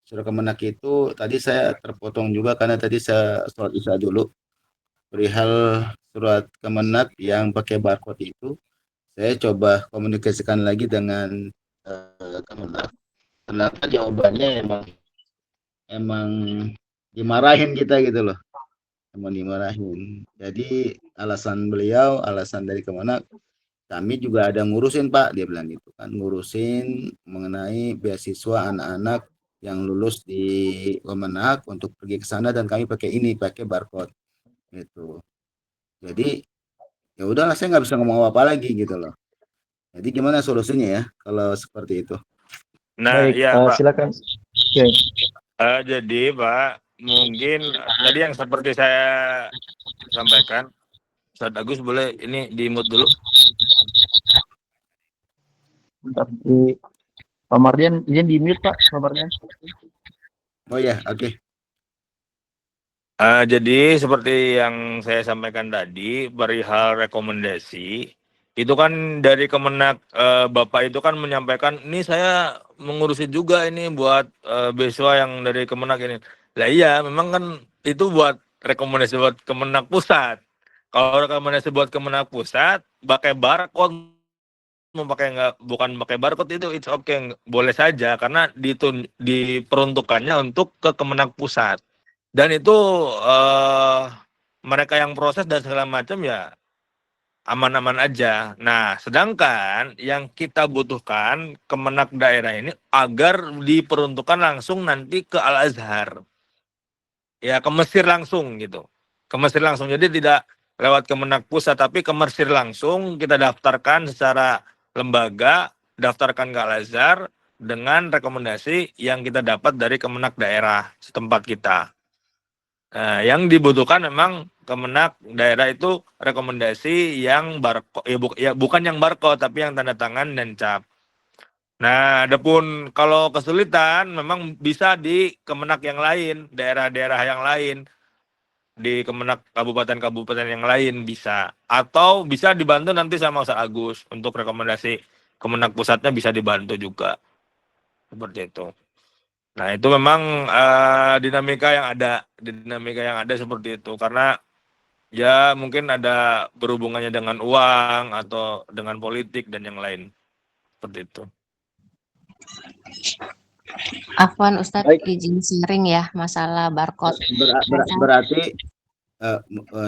J: Surat Kemenak itu tadi saya terpotong juga karena tadi saya sholat isya dulu. Perihal surat Kemenak yang pakai barcode itu, saya coba komunikasikan lagi dengan Kemenak. Ternyata jawabannya emang dimarahin kita gitu loh. Emang dimarahin. Jadi alasan dari Kemenak, kami juga ada ngurusin Pak, dia bilang gitu kan, ngurusin mengenai beasiswa anak-anak yang lulus di Kemenak untuk pergi ke sana dan kami pakai barcode gitu. Jadi ya udahlah, saya nggak bisa ngomong apa lagi gitu loh. Jadi gimana solusinya ya kalau seperti itu?
A: Nah,
B: baik,
A: ya Pak.
B: silakan. Okay.
A: Jadi Pak, mungkin tadi yang seperti saya sampaikan, Ustaz Agus boleh ini di-mute dulu.
B: Bentar, Pak Mardian, izin di-mute Pak, Pak Mardian.
J: Oh ya, oke.
A: Jadi seperti yang saya sampaikan tadi, perihal rekomendasi, itu kan dari Kemenak, Bapak itu kan menyampaikan, ini saya mengurusi juga ini buat beasiswa yang dari Kemenak ini. Lah iya, memang kan itu buat rekomendasi buat Kemenak Pusat. Kalau rekomendasi buat Kemenak Pusat, pakai barcode, mau pakai bukan pakai barcode itu it's okay, boleh saja karena diperuntukannya untuk ke Kemenak Pusat. Dan itu mereka yang proses dan segala macam ya aman-aman aja. Nah, sedangkan yang kita butuhkan Kemenak daerah ini agar diperuntukkan langsung nanti ke Al-Azhar. Ya, ke Mesir langsung gitu. Ke Mesir langsung. Jadi tidak lewat Kemenak Pusat, tapi ke Mesir langsung kita daftarkan secara lembaga, daftarkan ke Al-Azhar. dengan rekomendasi yang kita dapat dari Kemenak daerah setempat kita. Nah, yang dibutuhkan memang Kemenak daerah itu rekomendasi yang barcode, bukan yang barcode tapi yang tanda tangan dan cap. Nah, adapun kalau kesulitan memang bisa di Kemenak yang lain, daerah-daerah yang lain, di Kemenak kabupaten-kabupaten yang lain bisa, atau bisa dibantu nanti sama Ustaz Agus untuk rekomendasi Kemenak pusatnya bisa dibantu juga seperti itu. Nah, itu memang dinamika yang ada seperti itu karena ya mungkin ada berhubungannya dengan uang atau dengan politik dan yang lain seperti itu.
H: Afwan Ustadz,
J: Baik.
H: izin sharing ya masalah barcode.
J: Berarti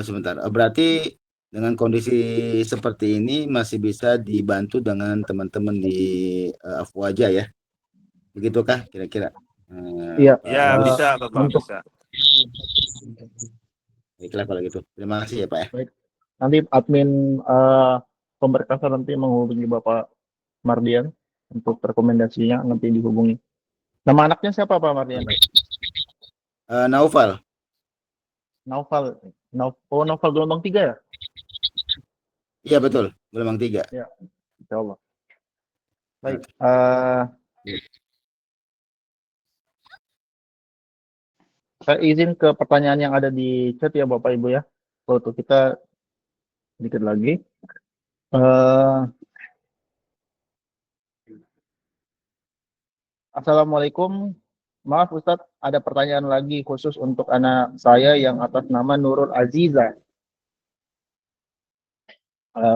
J: sebentar. Berarti dengan kondisi seperti ini masih bisa dibantu dengan teman-teman di Afwaja ya. Begitukah kira-kira?
B: Iya.
A: Ya, bisa Bapak,
B: untuk
A: bisa.
J: Baiklah kalau gitu. Terima kasih ya Pak ya.
B: baik, nanti admin pemberkasan nanti menghubungi Bapak Mardian untuk rekomendasinya, nanti dihubungi. Nama anaknya siapa Pak Mardian?
J: Naufal.
B: Naufal. Naufal gelombang 3 ya?
J: Iya betul, gelombang 3.
B: Ya, insya Allah. Baik. Saya izin ke pertanyaan yang ada di chat ya Bapak Ibu ya. Untuk kita sedikit lagi. Assalamualaikum. Maaf Ustadz, ada pertanyaan lagi khusus untuk anak saya yang atas nama Nurul Aziza.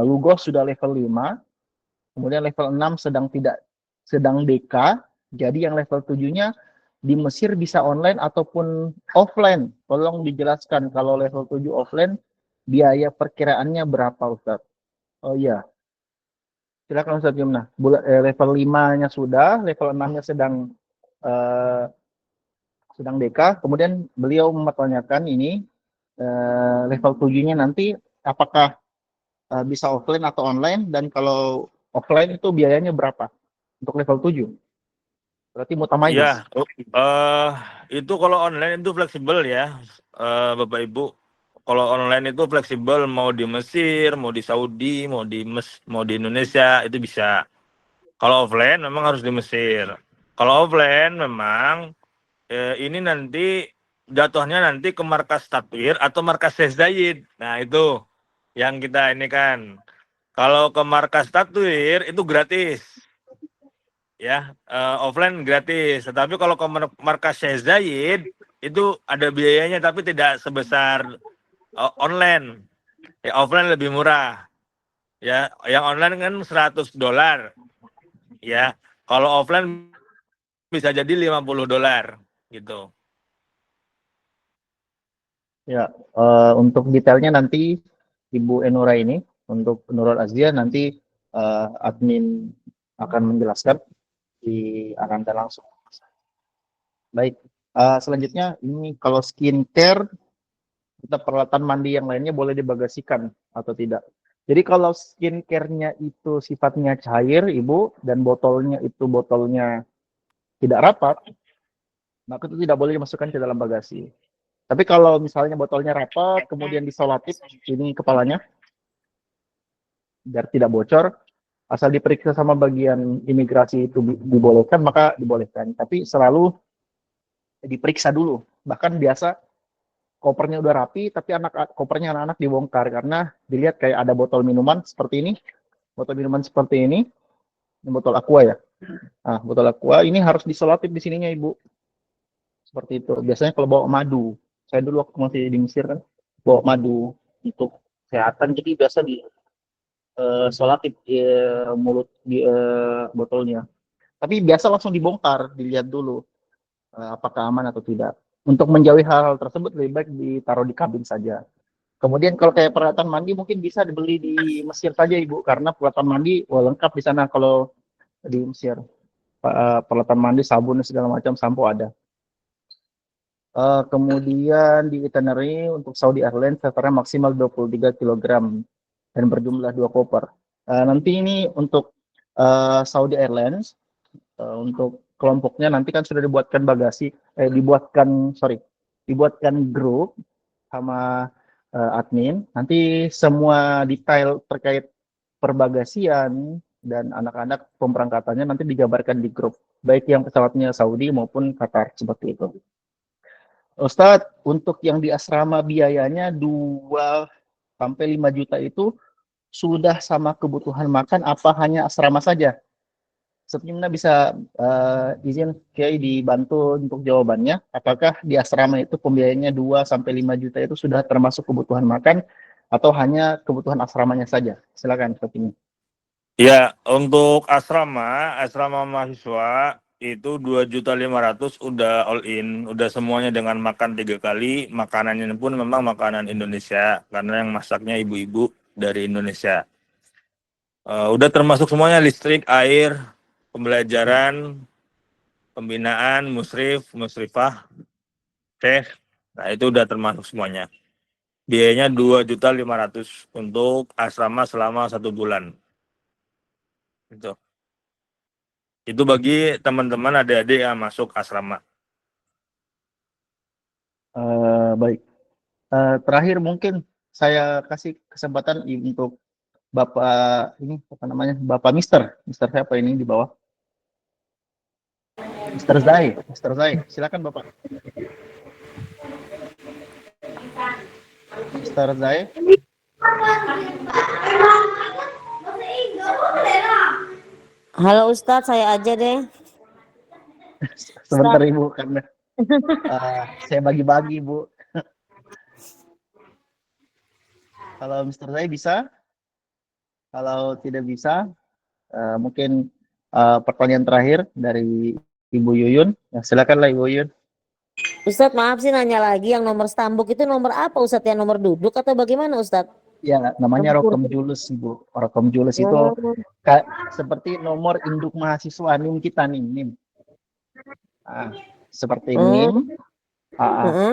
B: Lugoh sudah level 5, kemudian level 6 sedang DK, jadi yang level 7-nya di Mesir bisa online ataupun offline. Tolong dijelaskan kalau level 7 offline, biaya perkiraannya berapa Ustadz? Oh iya. Silakan Ustadz Yumna. Level 5-nya sudah, level 6-nya sedang DK, kemudian beliau mempertanyakan ini level 7-nya nanti apakah bisa offline atau online, dan kalau offline itu biayanya berapa untuk level 7? Berarti mutamayyiz.
A: Iya, itu kalau online itu fleksibel ya, Bapak Ibu. Kalau online itu fleksibel, mau di Mesir, mau di Saudi, mau di Indonesia itu bisa. Kalau offline memang harus di Mesir. Kalau offline memang ini nanti jatuhnya nanti ke markas Tatwir atau markas Syekh Zayed. Nah, itu yang kita ini kan. Kalau ke markas Tatwir itu gratis. Ya, offline gratis. Tetapi kalau ke markas Syekh Zayed itu ada biayanya tapi tidak sebesar online. Ya, offline lebih murah. Ya, yang online kan $100. Ya, kalau offline bisa jadi $50 gitu.
B: Ya, untuk detailnya nanti Ibu Enura ini, untuk Nurul Azia nanti admin akan menjelaskan di Ananda langsung. Baik, selanjutnya ini kalau skincare, kita peralatan mandi yang lainnya boleh dibagasikan atau tidak. Jadi kalau skincare-nya itu sifatnya cair, Ibu, dan botolnya tidak rapat, maka itu tidak boleh dimasukkan ke dalam bagasi. Tapi kalau misalnya botolnya rapat, kemudian disolatif ini kepalanya, biar tidak bocor, asal diperiksa sama bagian imigrasi itu dibolehkan, maka dibolehkan. Tapi selalu diperiksa dulu. Bahkan biasa kopernya udah rapi, tapi kopernya anak-anak dibongkar karena dilihat kayak ada botol minuman seperti ini, ini botol aqua ya. Nah, botol aqua ini harus disolatif di sininya Ibu. Seperti itu. Biasanya kalau bawa madu, saya dulu waktu masih di Mesir kan bawa madu untuk kesehatan, jadi biasa di solatif di mulut di botolnya. Tapi biasa langsung dibongkar, dilihat dulu apakah aman atau tidak. Untuk menjauhi hal-hal tersebut lebih baik ditaruh di kabin saja. Kemudian kalau kayak peralatan mandi mungkin bisa dibeli di Mesir saja Ibu, karena peralatan mandi lengkap di sana kalau di Mesir. Peralatan mandi, sabun segala macam, sampo ada. Kemudian di itinerary untuk Saudi Airlines sekitarnya maksimal 23 kg dan berjumlah 2 koper. Nanti ini untuk Saudi Airlines untuk kelompoknya nanti kan sudah dibuatkan dibuatkan grup sama admin. Nanti semua detail terkait perbagasian dan anak-anak pemberangkatannya nanti digambarkan di grup, baik yang pesawatnya Saudi maupun Qatar, seperti itu. Ustadz, untuk yang di asrama biayanya 2 sampai 5 juta itu sudah sama kebutuhan makan apa hanya asrama saja? Sebelumnya bisa izin Kiai dibantu untuk jawabannya. Apakah di asrama itu pembiayaannya 2 sampai 5 juta itu sudah termasuk kebutuhan makan atau hanya kebutuhan asramanya saja? Silakan seperti ini.
A: Ya, untuk asrama mahasiswa itu 2.500.000 udah all in, udah semuanya dengan makan 3 kali, makanannya pun memang makanan Indonesia karena yang masaknya ibu-ibu dari Indonesia. Udah termasuk semuanya, listrik, air, pembelajaran, pembinaan, musrif, musrifah, teh. Nah, itu udah termasuk semuanya. Biayanya 2.500.000 untuk asrama selama 1 bulan. Itu bagi teman-teman adik-adik yang masuk asrama.
B: Baik. Terakhir mungkin saya kasih kesempatan untuk Bapak ini apa namanya? Bapak Mister siapa ini di bawah? Mister Zai, silakan Bapak. Mister Zai.
H: Halo Ustadz, saya aja deh.
B: Sebentar Ibu, karena saya bagi-bagi Bu. Kalau Mister Zai bisa, kalau tidak bisa, mungkin pertanyaan terakhir dari Ibu Yuyun. Ya, silakanlah Ibu Yuyun.
H: Ustadz, maaf sih nanya lagi, yang nomor stambuk itu nomor apa Ustadz? Yang nomor duduk atau bagaimana Ustadz?
B: Ya, namanya Rokom Julus Ibu. Rokom Julus itu seperti nomor induk mahasiswa NIM kita nih, NIM. Seperti NIM.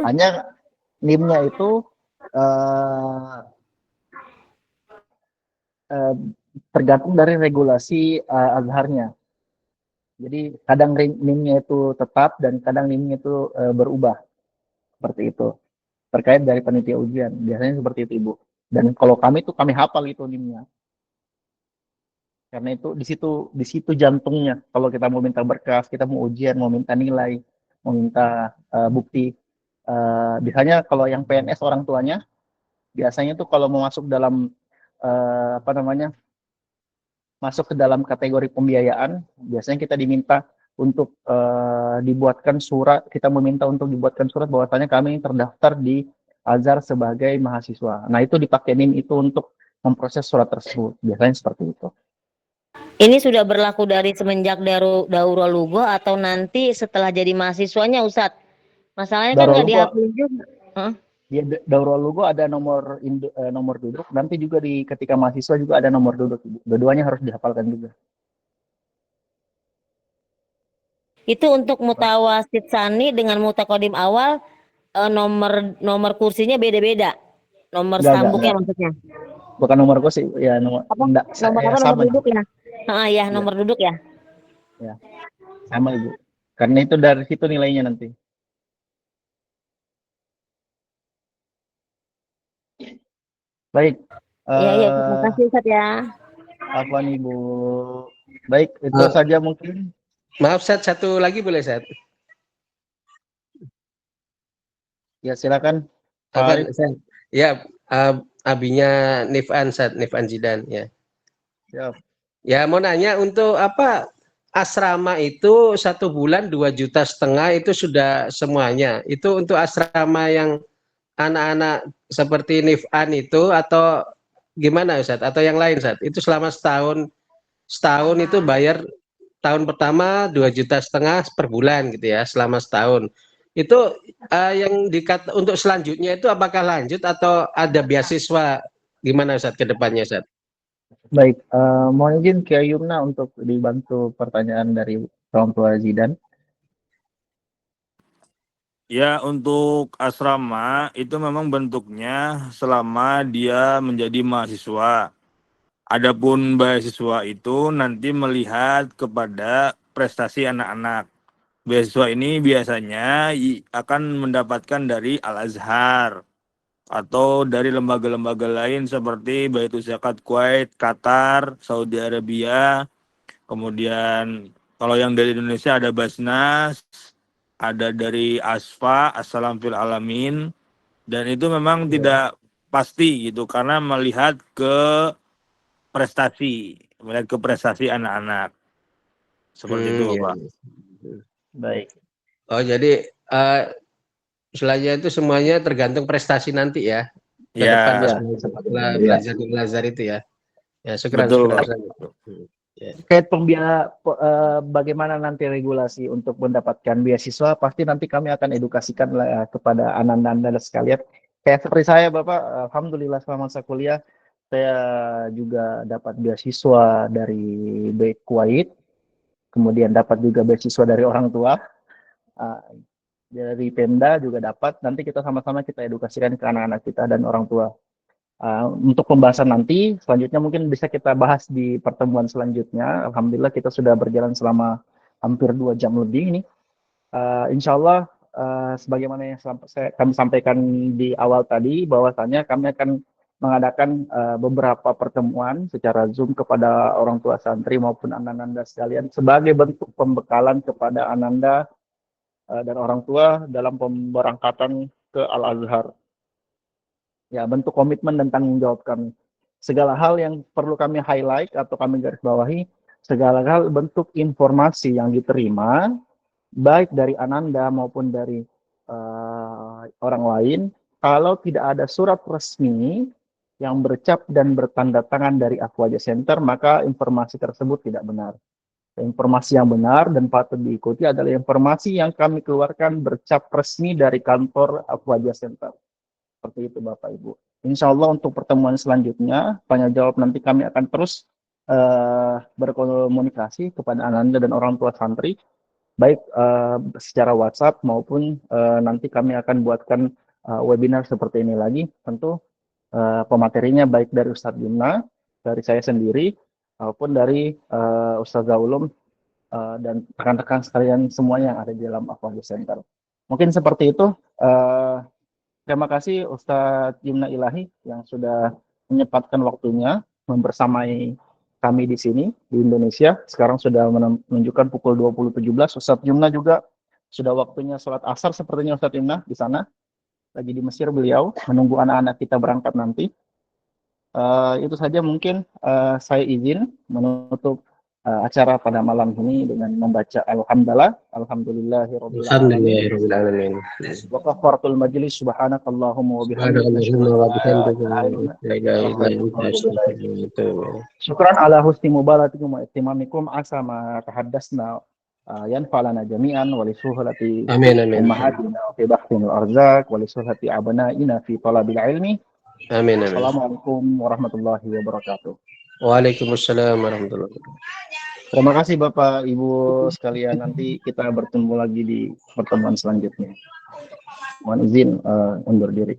B: Hanya NIM-nya itu tergantung dari regulasi Azharnya. Jadi kadang NIM-nya itu tetap dan kadang NIM-nya itu berubah. Seperti itu. Terkait dari panitia ujian. Biasanya seperti itu Ibu. Dan kalau kami hafal itu NIM-nya. Karena itu di situ jantungnya. Kalau kita mau minta berkas, kita mau ujian, mau minta nilai, mau minta bukti. Biasanya kalau yang PNS orang tuanya, biasanya tuh kalau mau masuk dalam masuk ke dalam kategori pembiayaan, biasanya kita diminta untuk dibuatkan surat, kita meminta untuk dibuatkan surat bahwasanya kami terdaftar di Azhar sebagai mahasiswa. Nah, itu dipakai NIM itu untuk memproses surat tersebut. Biasanya seperti itu.
H: Ini sudah berlaku dari semenjak Daurah Lugo atau nanti setelah jadi mahasiswanya Ustadz? Masalahnya kan nggak dihapus juga.
B: Di Daurah Lugo ada nomor duduk, nanti juga ketika mahasiswa juga ada nomor duduk. Dua-duanya harus dihafalkan juga.
H: Itu untuk mutawasid sani dengan mutakodim awal nomor kursinya beda-beda. Nomor stambuknya maksudnya.
B: Bukan nomor kursi, ya nomor.
H: Nomor duduk ya. Ya, nomor duduk ya.
B: Ya. Sama Ibu. Karena itu dari situ nilainya nanti. Baik.
H: Iya, terima kasih Ustadz ya.
B: Apa nih Bu? Baik, itu saja mungkin.
C: Maaf Ustadz, satu lagi boleh Ustadz?
B: Ya silakan.
C: Ya, abinya Nifan Zidan ya.
B: Siap.
C: Ya mau nanya untuk apa asrama itu 1 bulan 2,5 juta itu sudah semuanya. Itu untuk asrama yang anak-anak seperti Nifan itu atau gimana Ustadz? Atau yang lain Ustadz? Itu selama setahun itu bayar tahun pertama 2,5 juta per bulan gitu ya selama setahun. Itu yang untuk selanjutnya itu apakah lanjut atau ada beasiswa gimana Ustadz ke depannya Ustadz?
B: Baik, mohon izin Kiai Yumna untuk dibantu pertanyaan dari orang tua Zidan.
A: Ya, untuk asrama itu memang bentuknya selama dia menjadi mahasiswa. Adapun beasiswa itu nanti melihat kepada prestasi anak-anak. Beasiswa ini biasanya akan mendapatkan dari Al-Azhar atau dari lembaga-lembaga lain seperti Baitul Zakat Kuwait, Qatar, Saudi Arabia. Kemudian kalau yang dari Indonesia ada Basnas, ada dari Asfa, Assalam fil Alamin, dan itu memang tidak pasti gitu karena melihat ke prestasi anak-anak. Seperti itu,
C: iya.
A: Pak.
B: Baik.
C: Oh, jadi selanjutnya itu semuanya tergantung prestasi nanti ya. Ke
A: Ya,
C: depan setelah belajar di Al-Azhar itu ya. Ya, syukran,
A: betul.
C: syukran.
B: Terkait bagaimana nanti regulasi untuk mendapatkan beasiswa, pasti nanti kami akan edukasikan kepada anak-anak sekalian. Kayak seperti saya, Bapak, alhamdulillah selama saya kuliah, saya juga dapat beasiswa dari Kuwait, kemudian dapat juga beasiswa dari orang tua, dari Pemda juga dapat. Nanti kita sama-sama kita edukasikan ke anak-anak kita dan orang tua. Untuk pembahasan nanti selanjutnya mungkin bisa kita bahas di pertemuan selanjutnya. Alhamdulillah kita sudah berjalan selama hampir 2 jam lebih ini. Insya Allah sebagaimana yang kami sampaikan di awal tadi, bahwasanya kami akan mengadakan beberapa pertemuan secara Zoom kepada orang tua santri maupun Ananda sekalian sebagai bentuk pembekalan kepada Ananda dan orang tua dalam pemberangkatan ke Al-Azhar. Ya, bentuk komitmen dan tanggung jawab kami. Segala hal yang perlu kami highlight atau kami garis bawahi, segala hal bentuk informasi yang diterima, baik dari Ananda maupun dari orang lain, kalau tidak ada surat resmi yang bercap dan bertanda tangan dari Afwaja Center, maka informasi tersebut tidak benar. Informasi yang benar dan patut diikuti adalah informasi yang kami keluarkan bercap resmi dari kantor Afwaja Center. Seperti itu Bapak Ibu. Insya Allah untuk pertemuan selanjutnya, tanya jawab nanti kami akan terus berkomunikasi kepada Ananda dan orang tua santri, baik secara WhatsApp maupun nanti kami akan buatkan webinar seperti ini lagi. Tentu pematerinya baik dari Ustadz Yumna, dari saya sendiri, maupun dari Ustazah Ulum dan rekan-rekan sekalian semuanya yang ada di dalam Afwaja Center. Mungkin seperti itu. Terima kasih Ustadz Yumna Ilahi yang sudah menyempatkan waktunya membersamai kami di sini di Indonesia. Sekarang sudah menunjukkan pukul 20.17. Ustadz Yumna juga sudah waktunya sholat asar sepertinya Ustadz Yumna di sana. Lagi di Mesir beliau menunggu anak-anak kita berangkat nanti. Itu saja mungkin saya izin menutup acara pada malam ini dengan membaca Alhamdulillahirabbil
C: Alhamdulillahirabbil
B: wa kafaratul majlis subhanakallahumma wa bihamdika syukran ala husni mubaratikum wa ihtimamikum asa ma tahaddasna yanfa'lana jami'an wa li suhulati ummahatina fi bahthil arzaq wa li suhulati abnaina fi talabil ilmi.
C: Amin.
B: Assalamualaikum warahmatullahi wabarakatuh.
C: Waalaikumsalam warahmatullahi wabarakatuh.
B: Terima kasih Bapak Ibu sekalian, nanti kita bertemu lagi di pertemuan selanjutnya. Mohon izin undur diri.